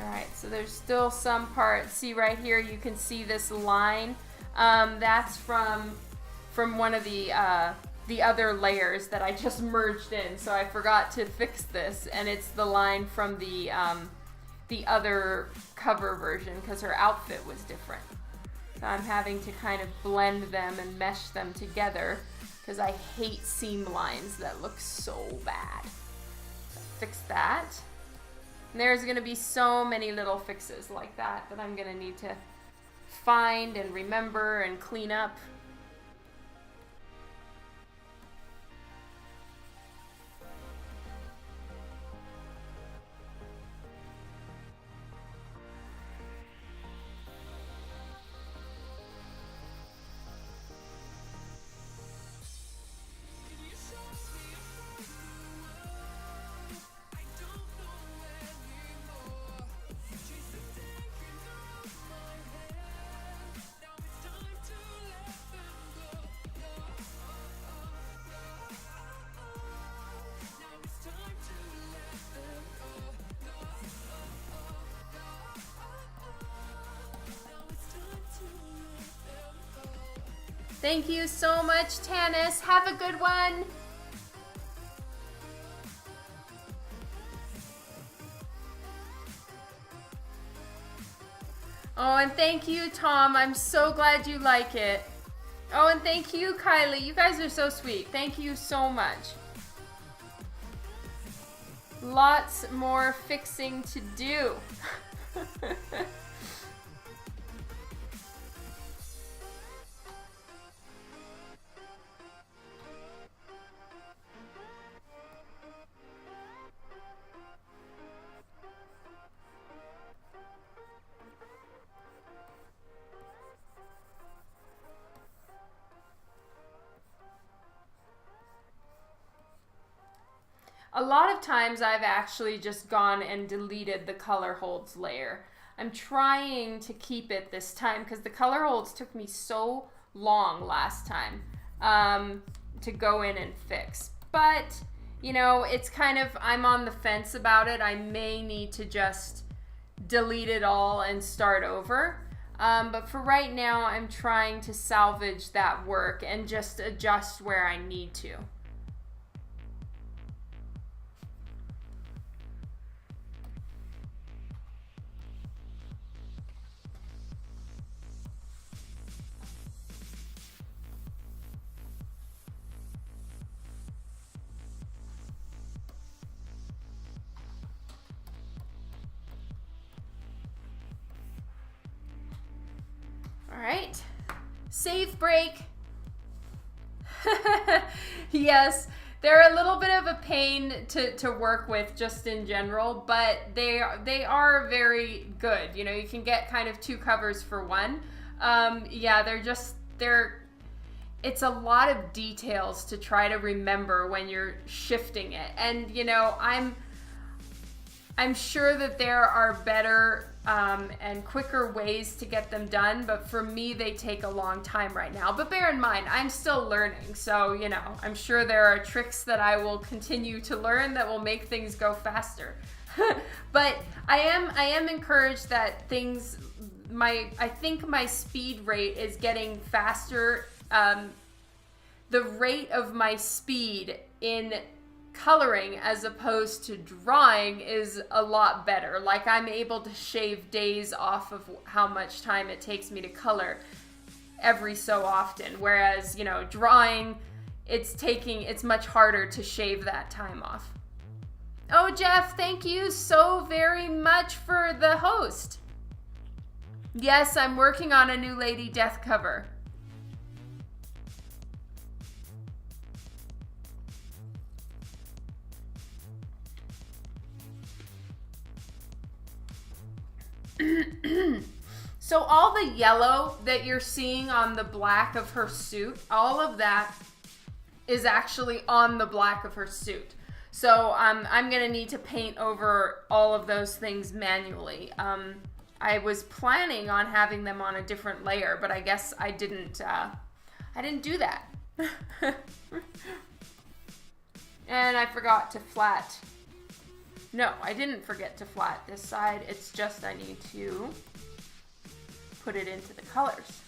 Alright, so there's still some parts. See right here, you can see this line. That's from one of the other layers that I just merged in, so I forgot to fix this, and it's the line from the other cover version, because her outfit was different. So I'm having to kind of blend them and mesh them together, because I hate seam lines that look so bad. So fix that. And there's going to be so many little fixes like that that I'm going to need to find and remember and clean up. Thank you so much, Tanis. Have a good one. Oh, and thank you, Tom. I'm so glad you like it. Oh, and thank you, Kylie. You guys are so sweet. Thank you so much. Lots more fixing to do. A lot of times I've actually just gone and deleted the color holds layer. I'm trying to keep it this time because the color holds took me so long last time to go in and fix. But, you know, it's kind of, I'm on the fence about it. I may need to just delete it all and start over. But for right now, I'm trying to salvage that work and just adjust where I need to. Alright, save break. Yes, they're a little bit of a pain to work with just in general, but they are very good. You know, you can get kind of two covers for one. Yeah, it's a lot of details to try to remember when you're shifting it. And, you know, I'm sure that there are better and quicker ways to get them done, but for me, they take a long time right now. But bear in mind, I'm still learning, so, you know, I'm sure there are tricks that I will continue to learn that will make things go faster. But I am encouraged that I think my speed rate is getting faster. The rate of my speed in coloring as opposed to drawing is a lot better. Like, I'm able to shave days off of how much time it takes me to color every so often, whereas, you know, drawing, it's much harder to shave that time off. Oh, Jeff, thank you so very much for the host. Yes, I'm working on a new Lady Death cover. So all the yellow that you're seeing on the black of her suit, all of that is actually on the black of her suit. So I'm gonna need to paint over all of those things manually. I was planning on having them on a different layer, but I guess I didn't do that. And I forgot to flat. No, I didn't forget to flat this side. It's just I need to put it into the colors.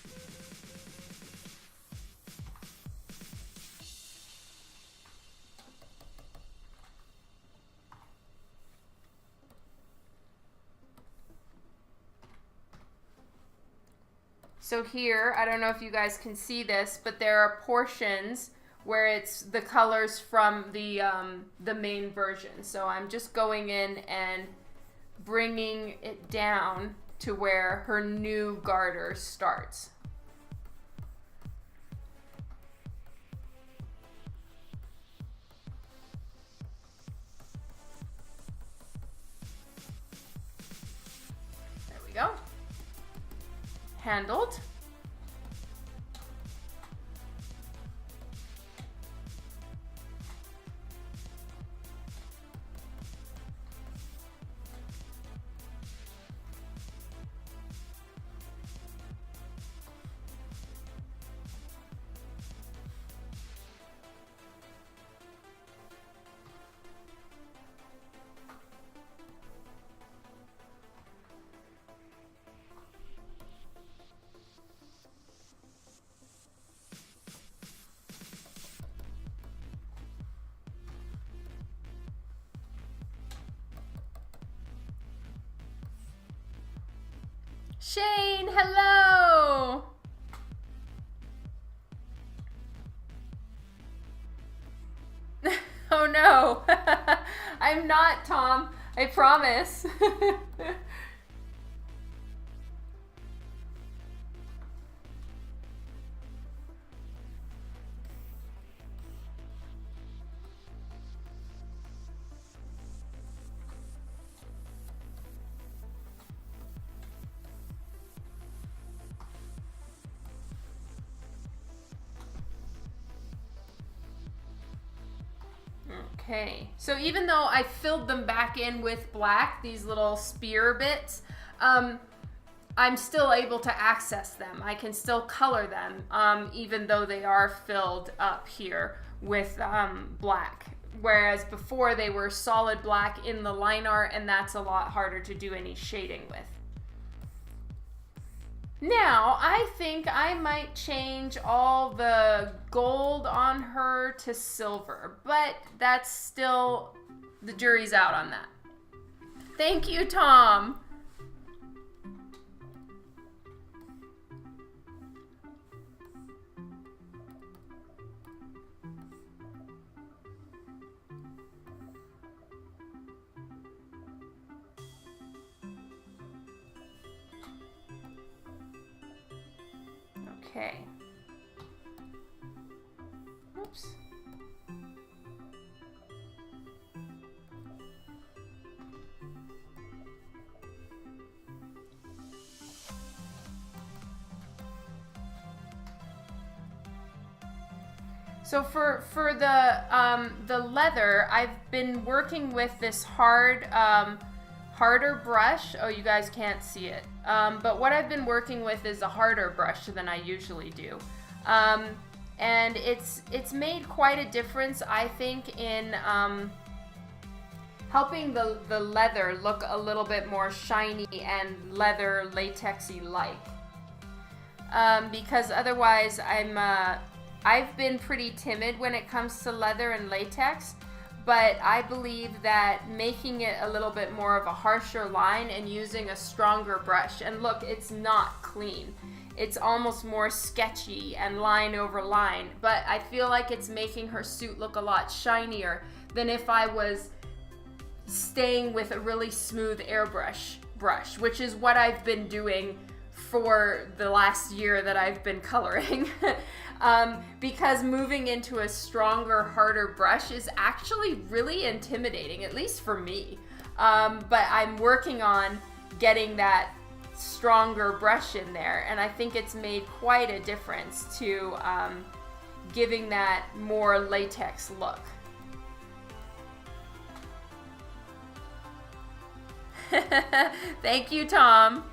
So here, I don't know if you guys can see this, but there are portions where it's the colors from the main version. So I'm just going in and bringing it down to where her new garter starts. There we go. Handled. Shane, hello! Oh no, I'm not, Tom, I promise. Okay, so even though I filled them back in with black, these little spear bits, I'm still able to access them. I can still color them, even though they are filled up here with black. Whereas before they were solid black in the line art, and that's a lot harder to do any shading with. Now, I think I might change all the gold on her to silver, but that's still, the jury's out on that. Thank you, Tom. Okay. Oops. So for the leather, I've been working with this harder brush. Oh, you guys can't see it. But what I've been working with is a harder brush than I usually do. And it's made quite a difference, I think, in helping the leather look a little bit more shiny and leather latexy like. Because otherwise I've been pretty timid when it comes to leather and latex. But I believe that making it a little bit more of a harsher line and using a stronger brush, and look, it's not clean. It's almost more sketchy and line over line, but I feel like it's making her suit look a lot shinier than if I was staying with a really smooth airbrush brush, which is what I've been doing for the last year that I've been coloring. Because moving into a stronger, harder brush is actually really intimidating, at least for me. But I'm working on getting that stronger brush in there, and I think it's made quite a difference to giving that more latex look. Thank you, Tom.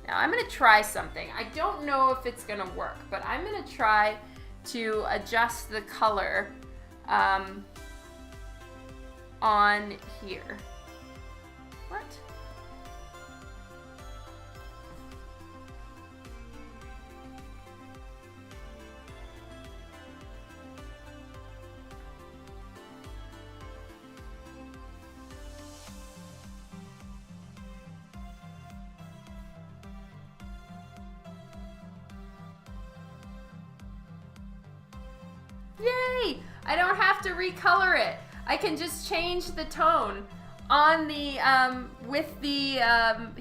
Now I'm going to try something. I don't know if it's going to work, but I'm going to try to adjust the color on here. What? recolor it. I can just change the tone on the with the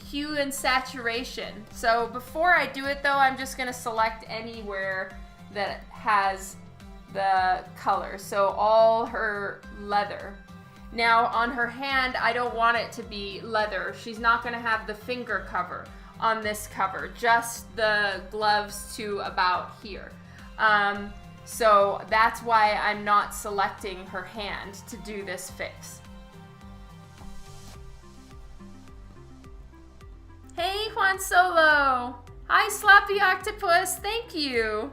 hue and saturation. So before I do it though, I'm just gonna select anywhere that has the color. So all her leather. Now on her hand, I don't want it to be leather. She's not gonna have the finger cover on this cover, just the gloves to about here. So that's why I'm not selecting her hand to do this fix. Hey, Juan Solo. Hi, Sloppy Octopus. Thank you.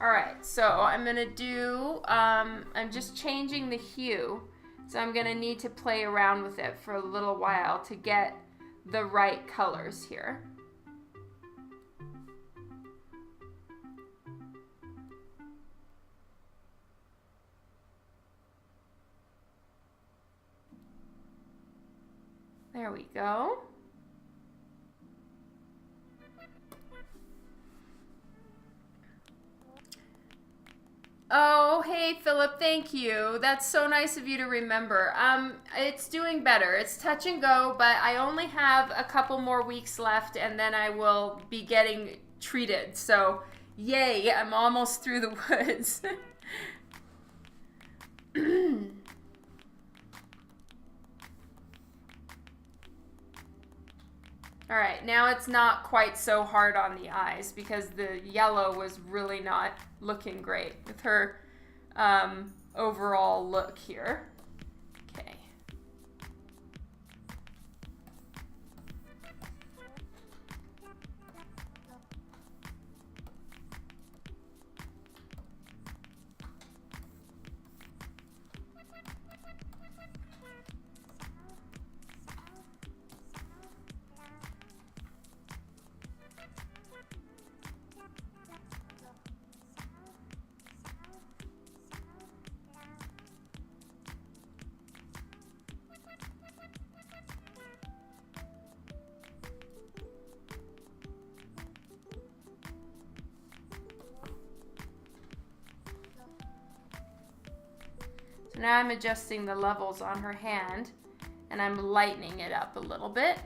All right, so I'm gonna do, I'm just changing the hue. So I'm gonna need to play around with it for a little while to get the right colors here. There we go. Oh, hey, Philip, thank you. That's so nice of you to remember. It's doing better. It's touch and go, but I only have a couple more weeks left, and then I will be getting treated. So, yay, I'm almost through the woods. All right, now it's not quite so hard on the eyes because the yellow was really not looking great with her overall look here. Okay. So now I'm adjusting the levels on her hand and I'm lightening it up a little bit.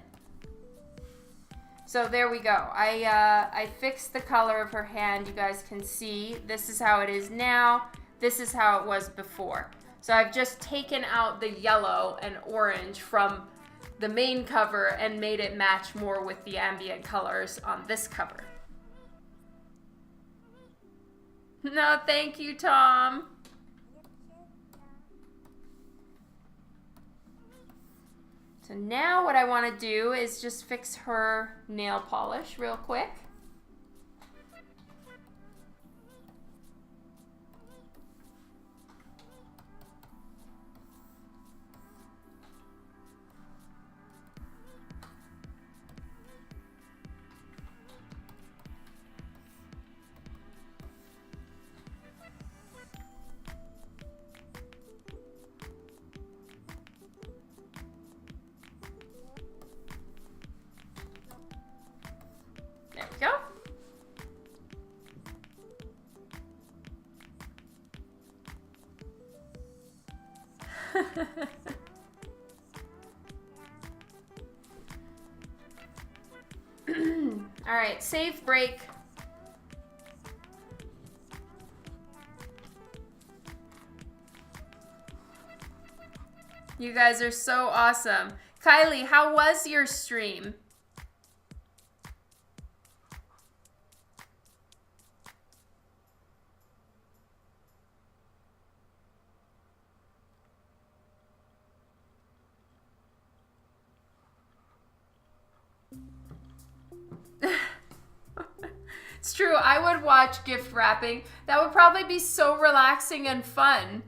So there we go. I fixed the color of her hand. You guys can see this is how it is now. This is how it was before. So I've just taken out the yellow and orange from the main cover and made it match more with the ambient colors on this cover. No, thank you, Tom. So now what I want to do is just fix her nail polish real quick. There we go. All right, save break. You guys are so awesome. Kylie, how was your stream? It's true, I would watch gift wrapping. That would probably be so relaxing and fun.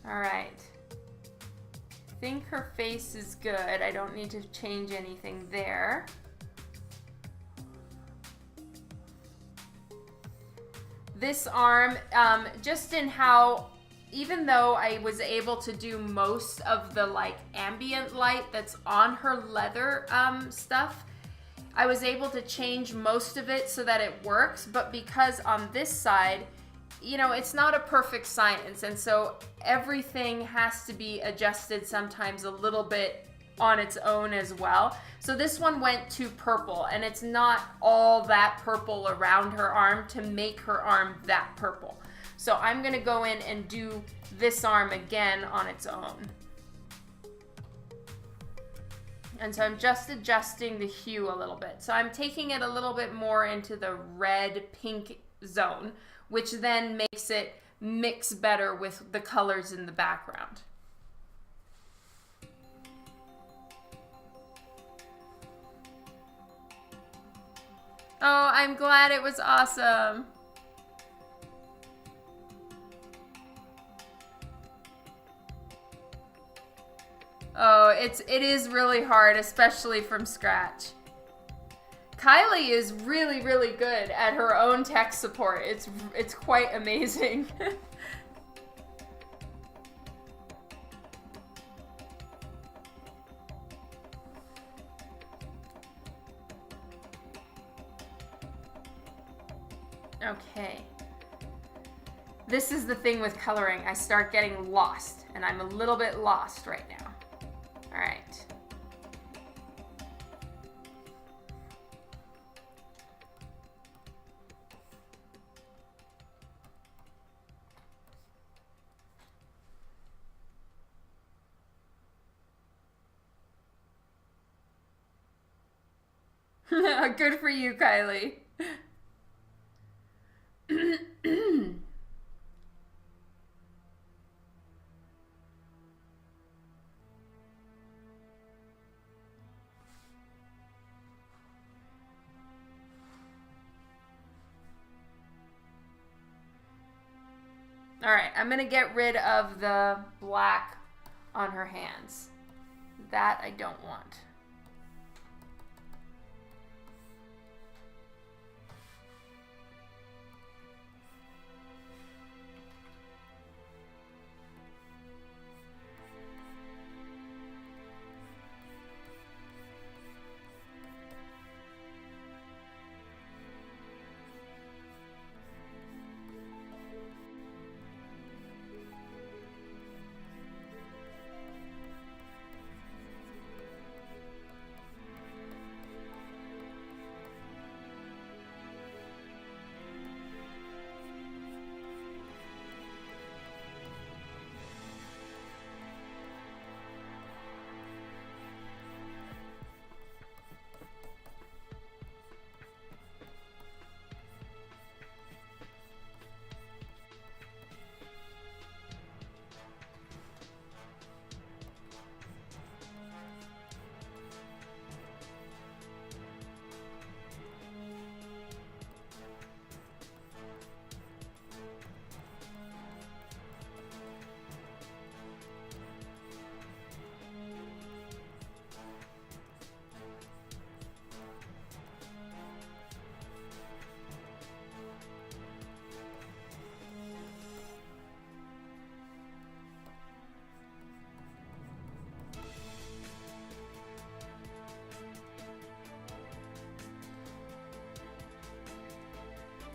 All right. I think her face is good. I don't need to change anything there. This arm, just in how, even though I was able to do most of the like ambient light that's on her leather stuff, I was able to change most of it so that it works, but because on this side, you know, it's not a perfect science, and so everything has to be adjusted sometimes a little bit on its own as well. So this one went to purple, and it's not all that purple around her arm to make her arm that purple. So I'm gonna go in and do this arm again on its own. And so I'm just adjusting the hue a little bit. So I'm taking it a little bit more into the red-pink zone, which then makes it mix better with the colors in the background. Oh, I'm glad it was awesome. Oh, it is really hard, especially from scratch. Kylie is really, really good at her own tech support. It's quite amazing. Okay. This is the thing with coloring. I start getting lost, and I'm a little bit lost right now. All right. Good for you, Kylie. All right, I'm gonna get rid of the black on her hands. That I don't want.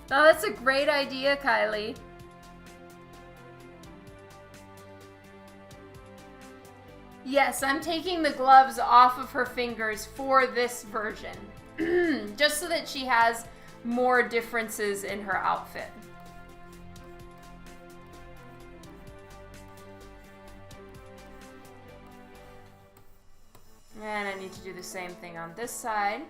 Oh, that's a great idea, Kylie. Yes, I'm taking the gloves off of her fingers for this version, just so that she has more differences in her outfit. And I need to do the same thing on this side.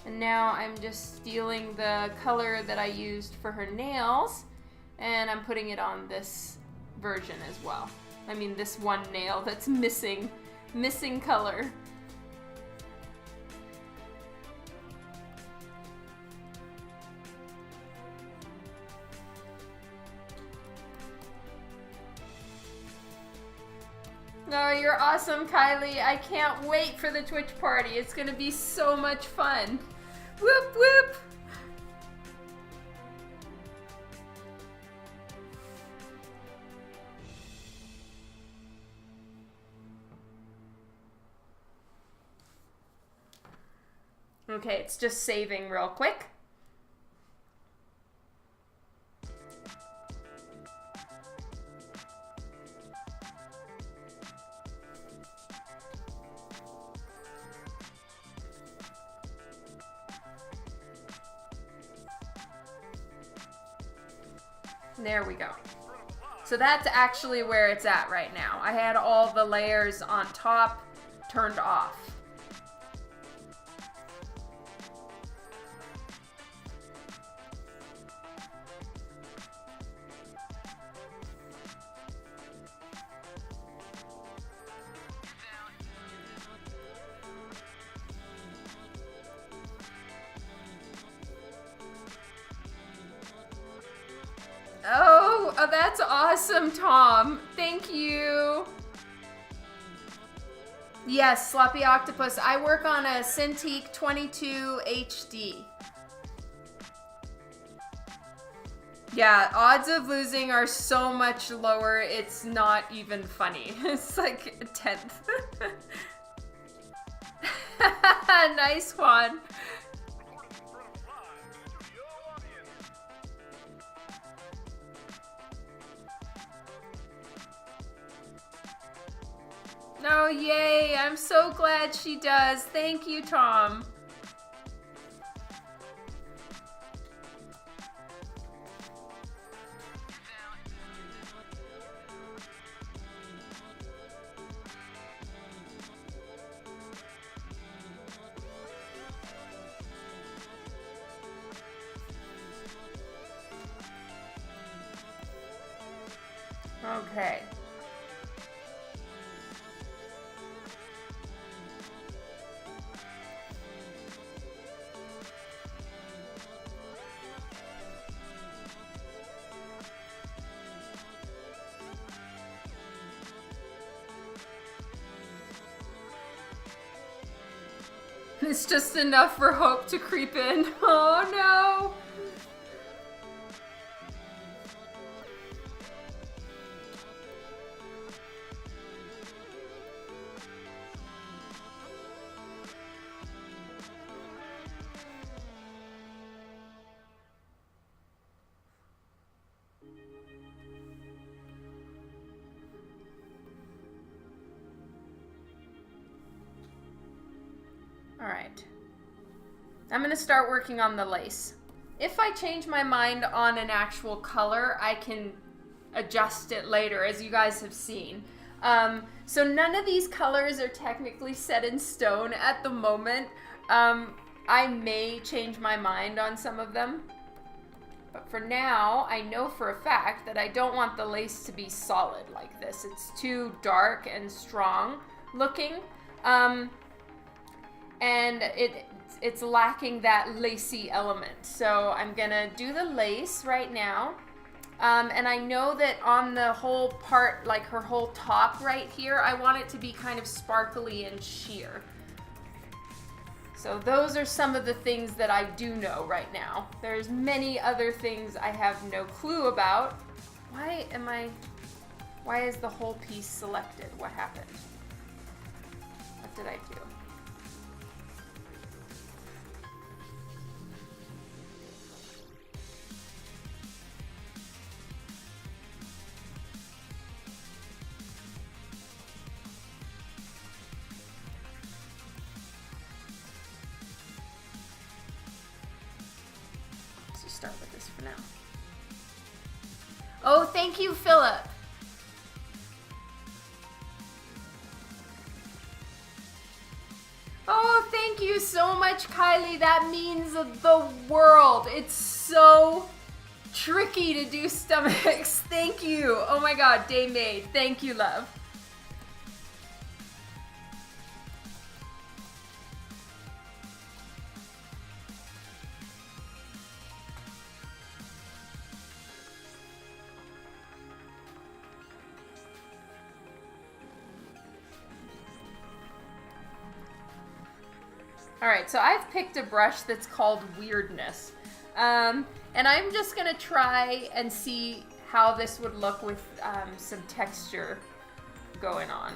And now I'm just stealing the color that I used for her nails, and I'm putting it on this version as well. I mean, this one nail that's missing color. No, you're awesome, Kylie. I can't wait for the Twitch party. It's gonna be so much fun. Whoop, whoop. Okay, it's just saving real quick. There we go. So that's actually where it's at right now. I had all the layers on top turned off. Oh, that's awesome, Tom. Thank you. Yes, Sloppy Octopus. I work on a Cintiq 22 HD. Yeah, odds of losing are so much lower, it's not even funny. It's like a 10th. Nice one. Oh, yay. I'm so glad she does. Thank you, Tom. Okay. It's just enough for hope to creep in. Oh no! All right. I'm gonna start working on the lace. If I change my mind on an actual color, I can adjust it later, as you guys have seen. So none of these colors are technically set in stone at the moment. I may change my mind on some of them. But for now, I know for a fact that I don't want the lace to be solid like this. It's too dark and strong looking. And it's lacking that lacy element. So I'm gonna do the lace right now. And I know that on the whole part, like her whole top right here, I want it to be kind of sparkly and sheer. So those are some of the things that I do know right now. There's many other things I have no clue about. Why is the whole piece selected? What happened? What did I do? Start with this for now. Oh, thank you, Philip. Oh, thank you so much, Kylie. That means the world. It's so tricky to do stomachs. Thank you. Oh my God, day made. Thank you, love. Alright, so I've picked a brush that's called Weirdness. And I'm just going to try and see how this would look with some texture going on.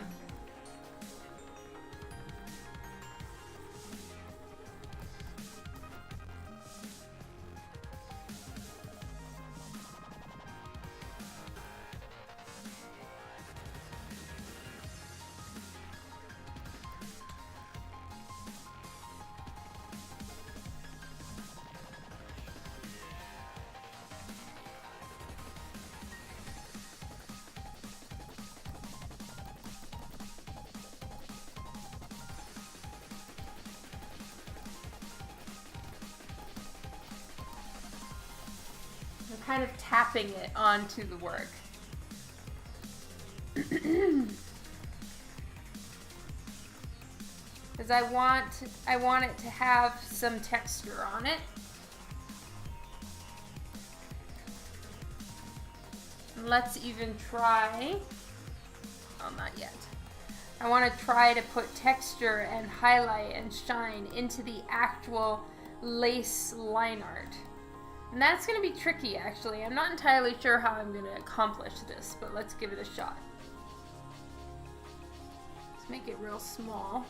Kind of tapping it onto the work. Because I want it to have some texture on it. And let's even try, oh, not yet. I want to try to put texture and highlight and shine into the actual lace line art. And that's going to be tricky, actually. I'm not entirely sure how I'm going to accomplish this, but let's give it a shot. Let's make it real small.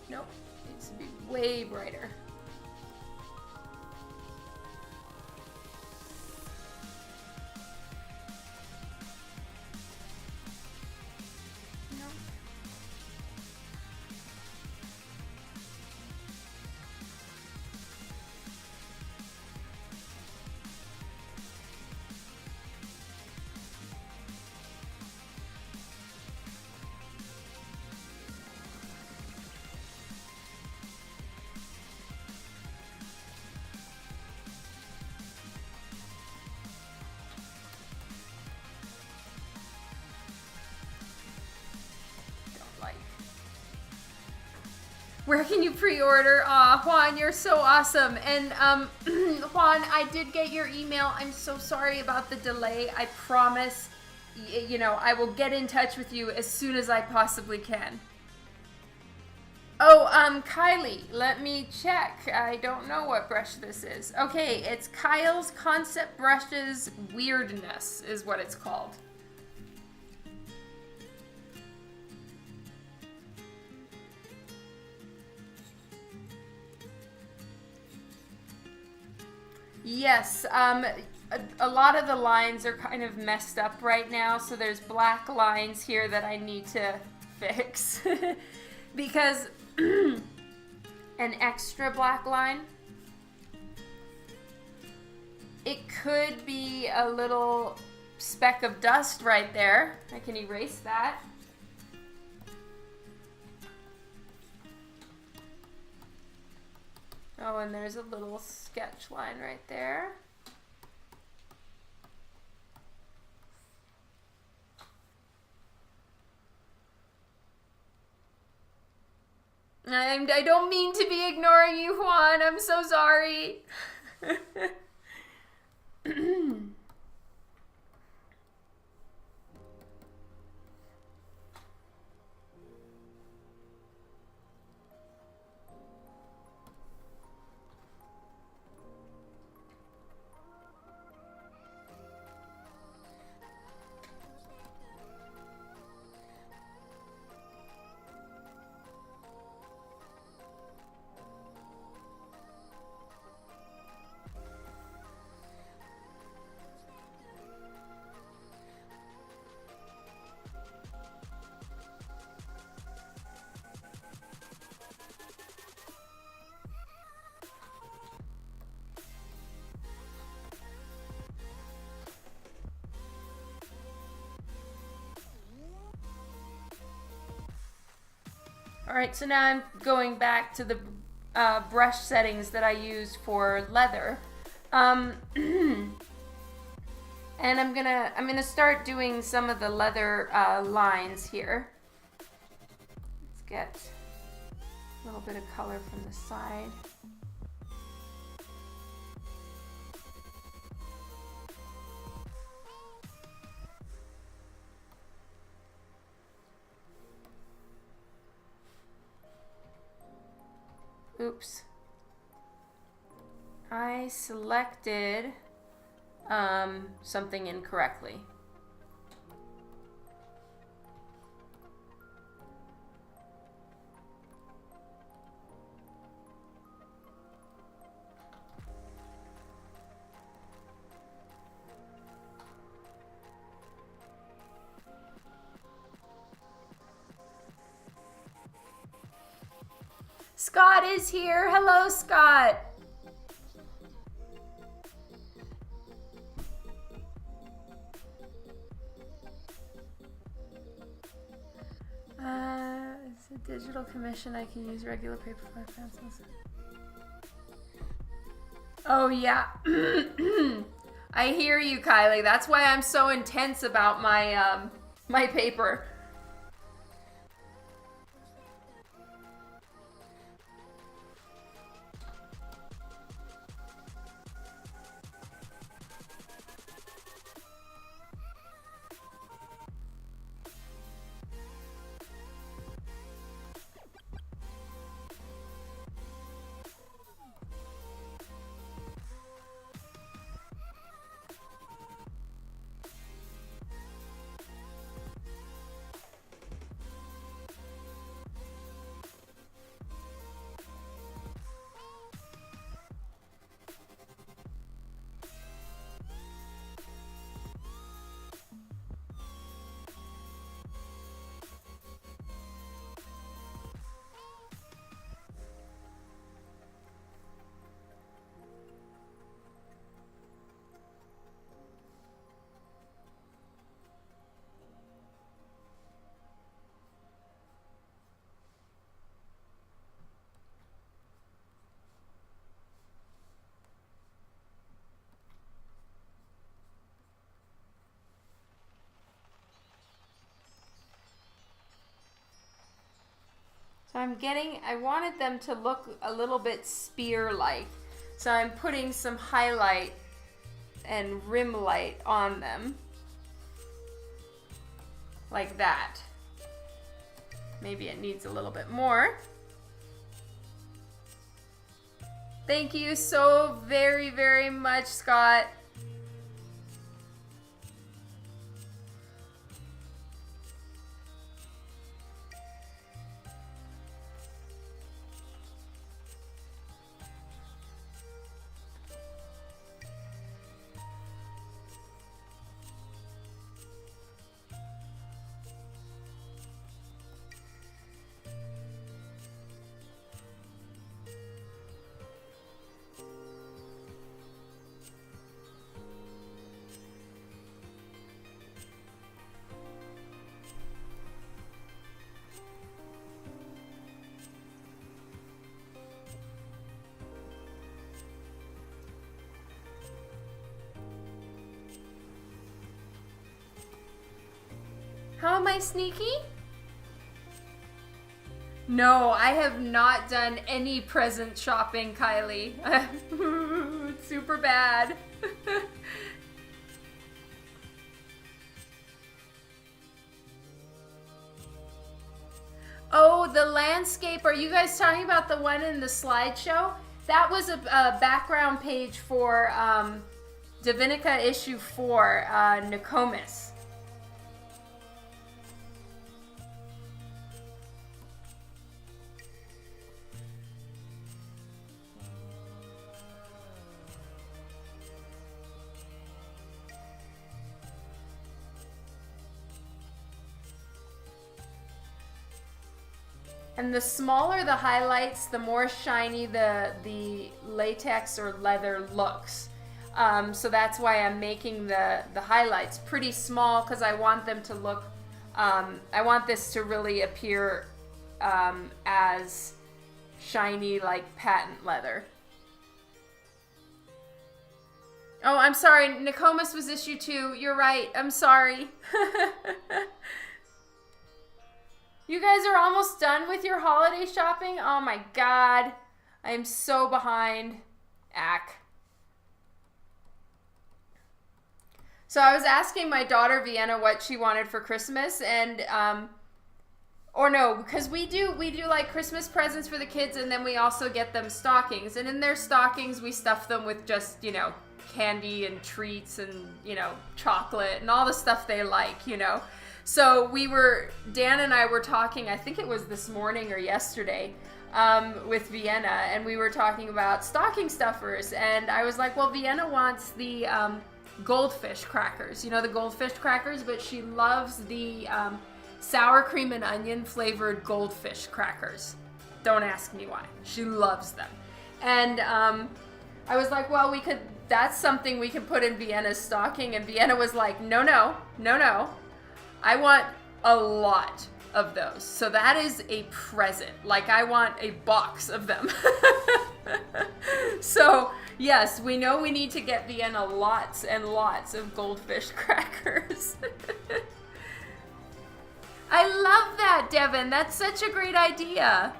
Nope, it needs to be way brighter. Where can you pre-order? Aw, Juan, you're so awesome. And Juan, I did get your email. I'm so sorry about the delay. I promise, you know, I will get in touch with you as soon as I possibly can. Oh, Kylie, let me check. I don't know what brush this is. Okay, it's Kyle's Concept Brushes Weirdness is what it's called. Yes, a lot of the lines are kind of messed up right now, so there's black lines here that I need to fix. Because an extra black line, it could be a little speck of dust right there. I can erase that. Oh, and there's a little sketch line right there. I don't mean to be ignoring you, Juan. I'm so sorry. All right, so now I'm going back to the brush settings that I used for leather. And I'm gonna start doing some of the leather lines here. Let's get a little bit of color from the side. Oops. I selected something incorrectly. Scott is here. Hello, Scott. It's a digital commission. I can use regular paper for pencils. Oh, yeah. I hear you, Kylie. That's why I'm so intense about my my paper. So I wanted them to look a little bit spear-like. So I'm putting some highlight and rim light on them. Like that. Maybe it needs a little bit more. Thank you so very, very much, Scott. How am I sneaky? No, I have not done any present shopping, Kylie. It's super bad. Oh, the landscape. Are you guys talking about the one in the slideshow? That was a background page for Divinica issue 4, Nokomis. And the smaller the highlights, the more shiny the latex or leather looks. So that's why I'm making the highlights pretty small, because I want them to look, I want this to really appear as shiny, like patent leather. Oh, I'm sorry. Nokomis was issue 2. You're right. I'm sorry. You guys are almost done with your holiday shopping? Oh my god. I am so behind. Ack. So I was asking my daughter Vienna what she wanted for Christmas, and or no, because we do like Christmas presents for the kids, and then we also get them stockings, and in their stockings we stuff them with just, you know, candy and treats and, you know, chocolate and all the stuff they like, you know. So Dan and I were talking, I think it was this morning or yesterday, with Vienna, and we were talking about stocking stuffers, and I was like, well, Vienna wants the goldfish crackers, you know, the goldfish crackers, but she loves the sour cream and onion flavored goldfish crackers. Don't ask me why. She loves them. And I was like, well, that's something we can put in Vienna's stocking. And Vienna was like, no. I want a lot of those. So that is a present. Like, I want a box of them. So, yes, we know we need to get Vienna lots and lots of goldfish crackers. I love that, Devin. That's such a great idea.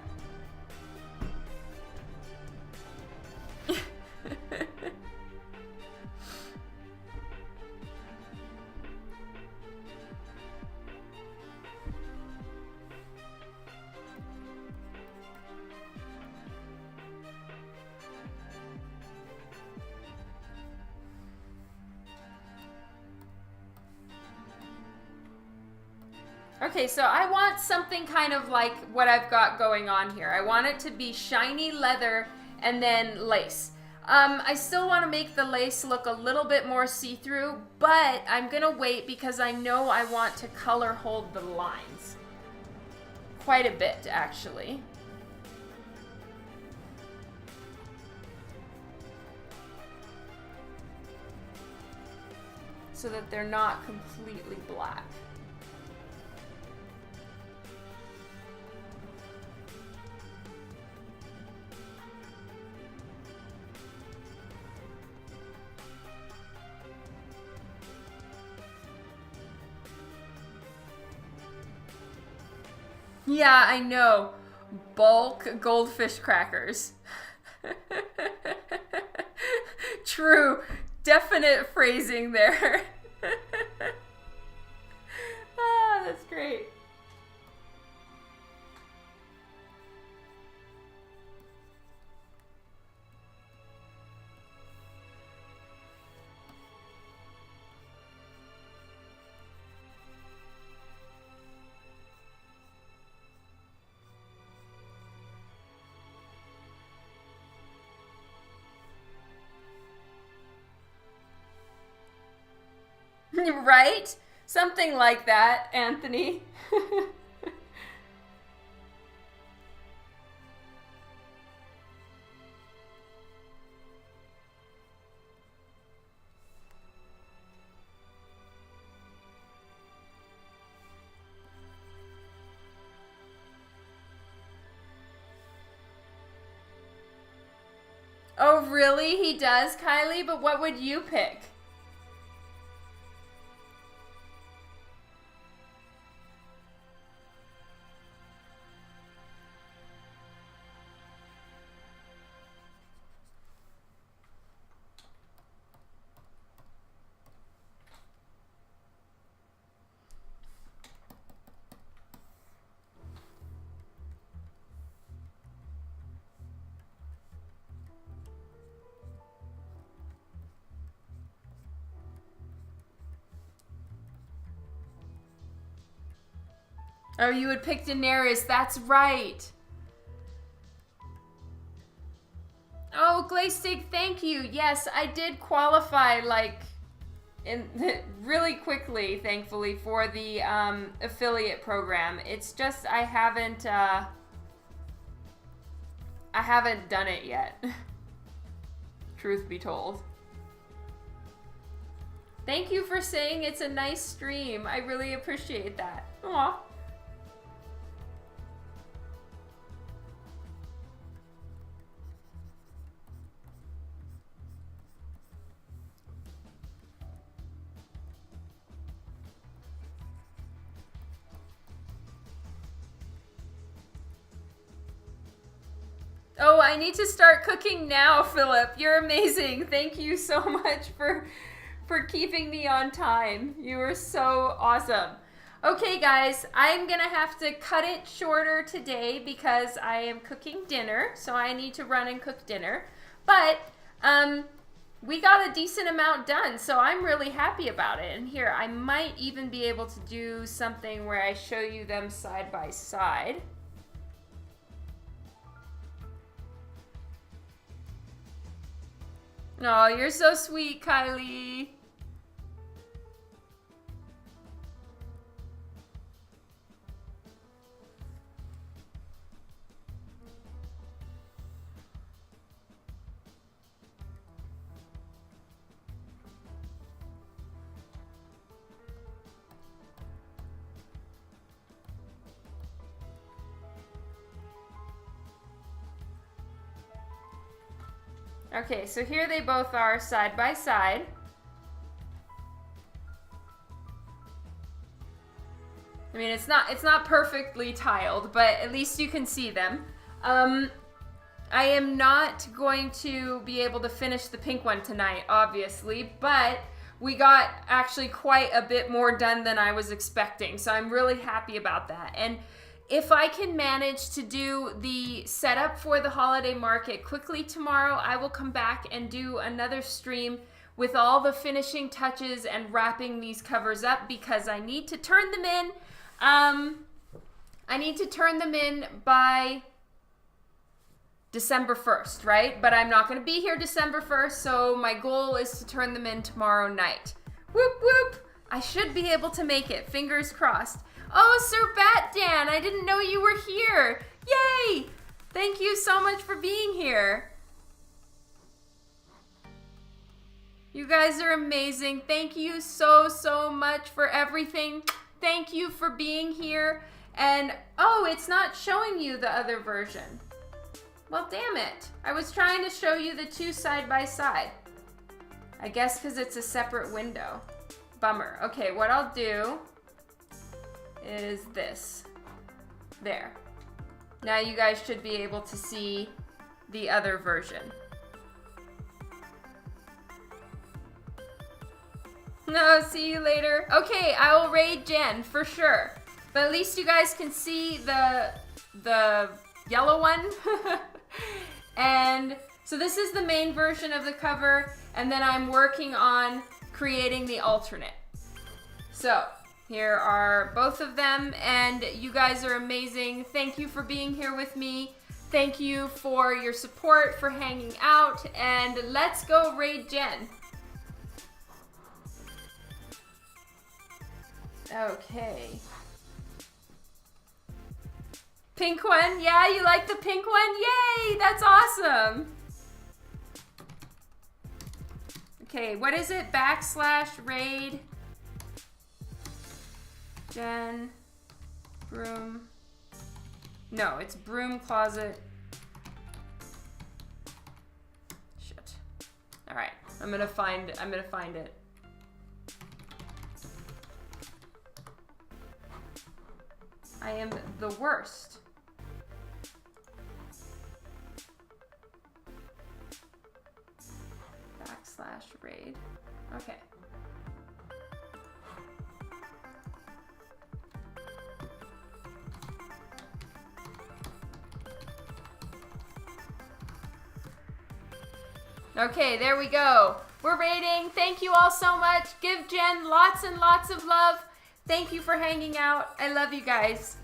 Okay, so I want something kind of like what I've got going on here. I want it to be shiny leather and then lace. I still want to make the lace look a little bit more see-through, but I'm going to wait because I know I want to color hold the lines. Quite a bit, actually. So that they're not completely black. Yeah, I know. Bulk goldfish crackers. True. Definite phrasing there. Ah, that's great. Right? Something like that, Anthony. Oh, really? He does, Kylie? But what would you pick? Oh, you would pick Daenerys. That's right. Oh, Glaystig, thank you. Yes, I did qualify, like, really quickly, thankfully, for the affiliate program. It's just I haven't done it yet. Truth be told. Thank you for saying it's a nice stream. I really appreciate that. Aw. Oh, I need to start cooking now, Philip. You're amazing. Thank you so much for keeping me on time. You are so awesome. Okay, guys, I'm going to have to cut it shorter today because I am cooking dinner, so I need to run and cook dinner. But we got a decent amount done, so I'm really happy about it. And here, I might even be able to do something where I show you them side by side. Oh, you're so sweet, Kylie. Okay, so here they both are side by side. I mean, it's not perfectly tiled, but at least you can see them. I am not going to be able to finish the pink one tonight, obviously, but we got actually quite a bit more done than I was expecting, so I'm really happy about that. And if I can manage to do the setup for the holiday market quickly tomorrow, I will come back and do another stream with all the finishing touches and wrapping these covers up because I need to turn them in. I need to turn them in by December 1st, right? But I'm not going to be here December 1st, so my goal is to turn them in tomorrow night. Whoop, whoop. I should be able to make it. Fingers crossed. Oh, Sir Bat Dan, I didn't know you were here. Yay! Thank you so much for being here. You guys are amazing. Thank you so much for everything. Thank you for being here. And, oh, it's not showing you the other version. Well, damn it. I was trying to show you the two side by side. I guess because it's a separate window. Bummer. Okay, what I'll do is this. There. Now you guys should be able to see the other version. No, see you later. Okay, I will raid Jen for sure. But at least you guys can see the yellow one. And so this is the main version of the cover, and then I'm working on creating the alternate. So here are both of them, and you guys are amazing. Thank you for being here with me. Thank you for your support, for hanging out, and let's go raid Jen. Okay. Pink one? Yeah, you like the pink one? Yay! That's awesome! Okay, what is it? /raid Jen broom. No, it's broom closet. Shit. All right, I'm gonna find it. I am the worst. /raid. Okay. Okay, there we go. We're raiding. Thank you all so much. Give Jen lots and lots of love. Thank you for hanging out. I love you guys.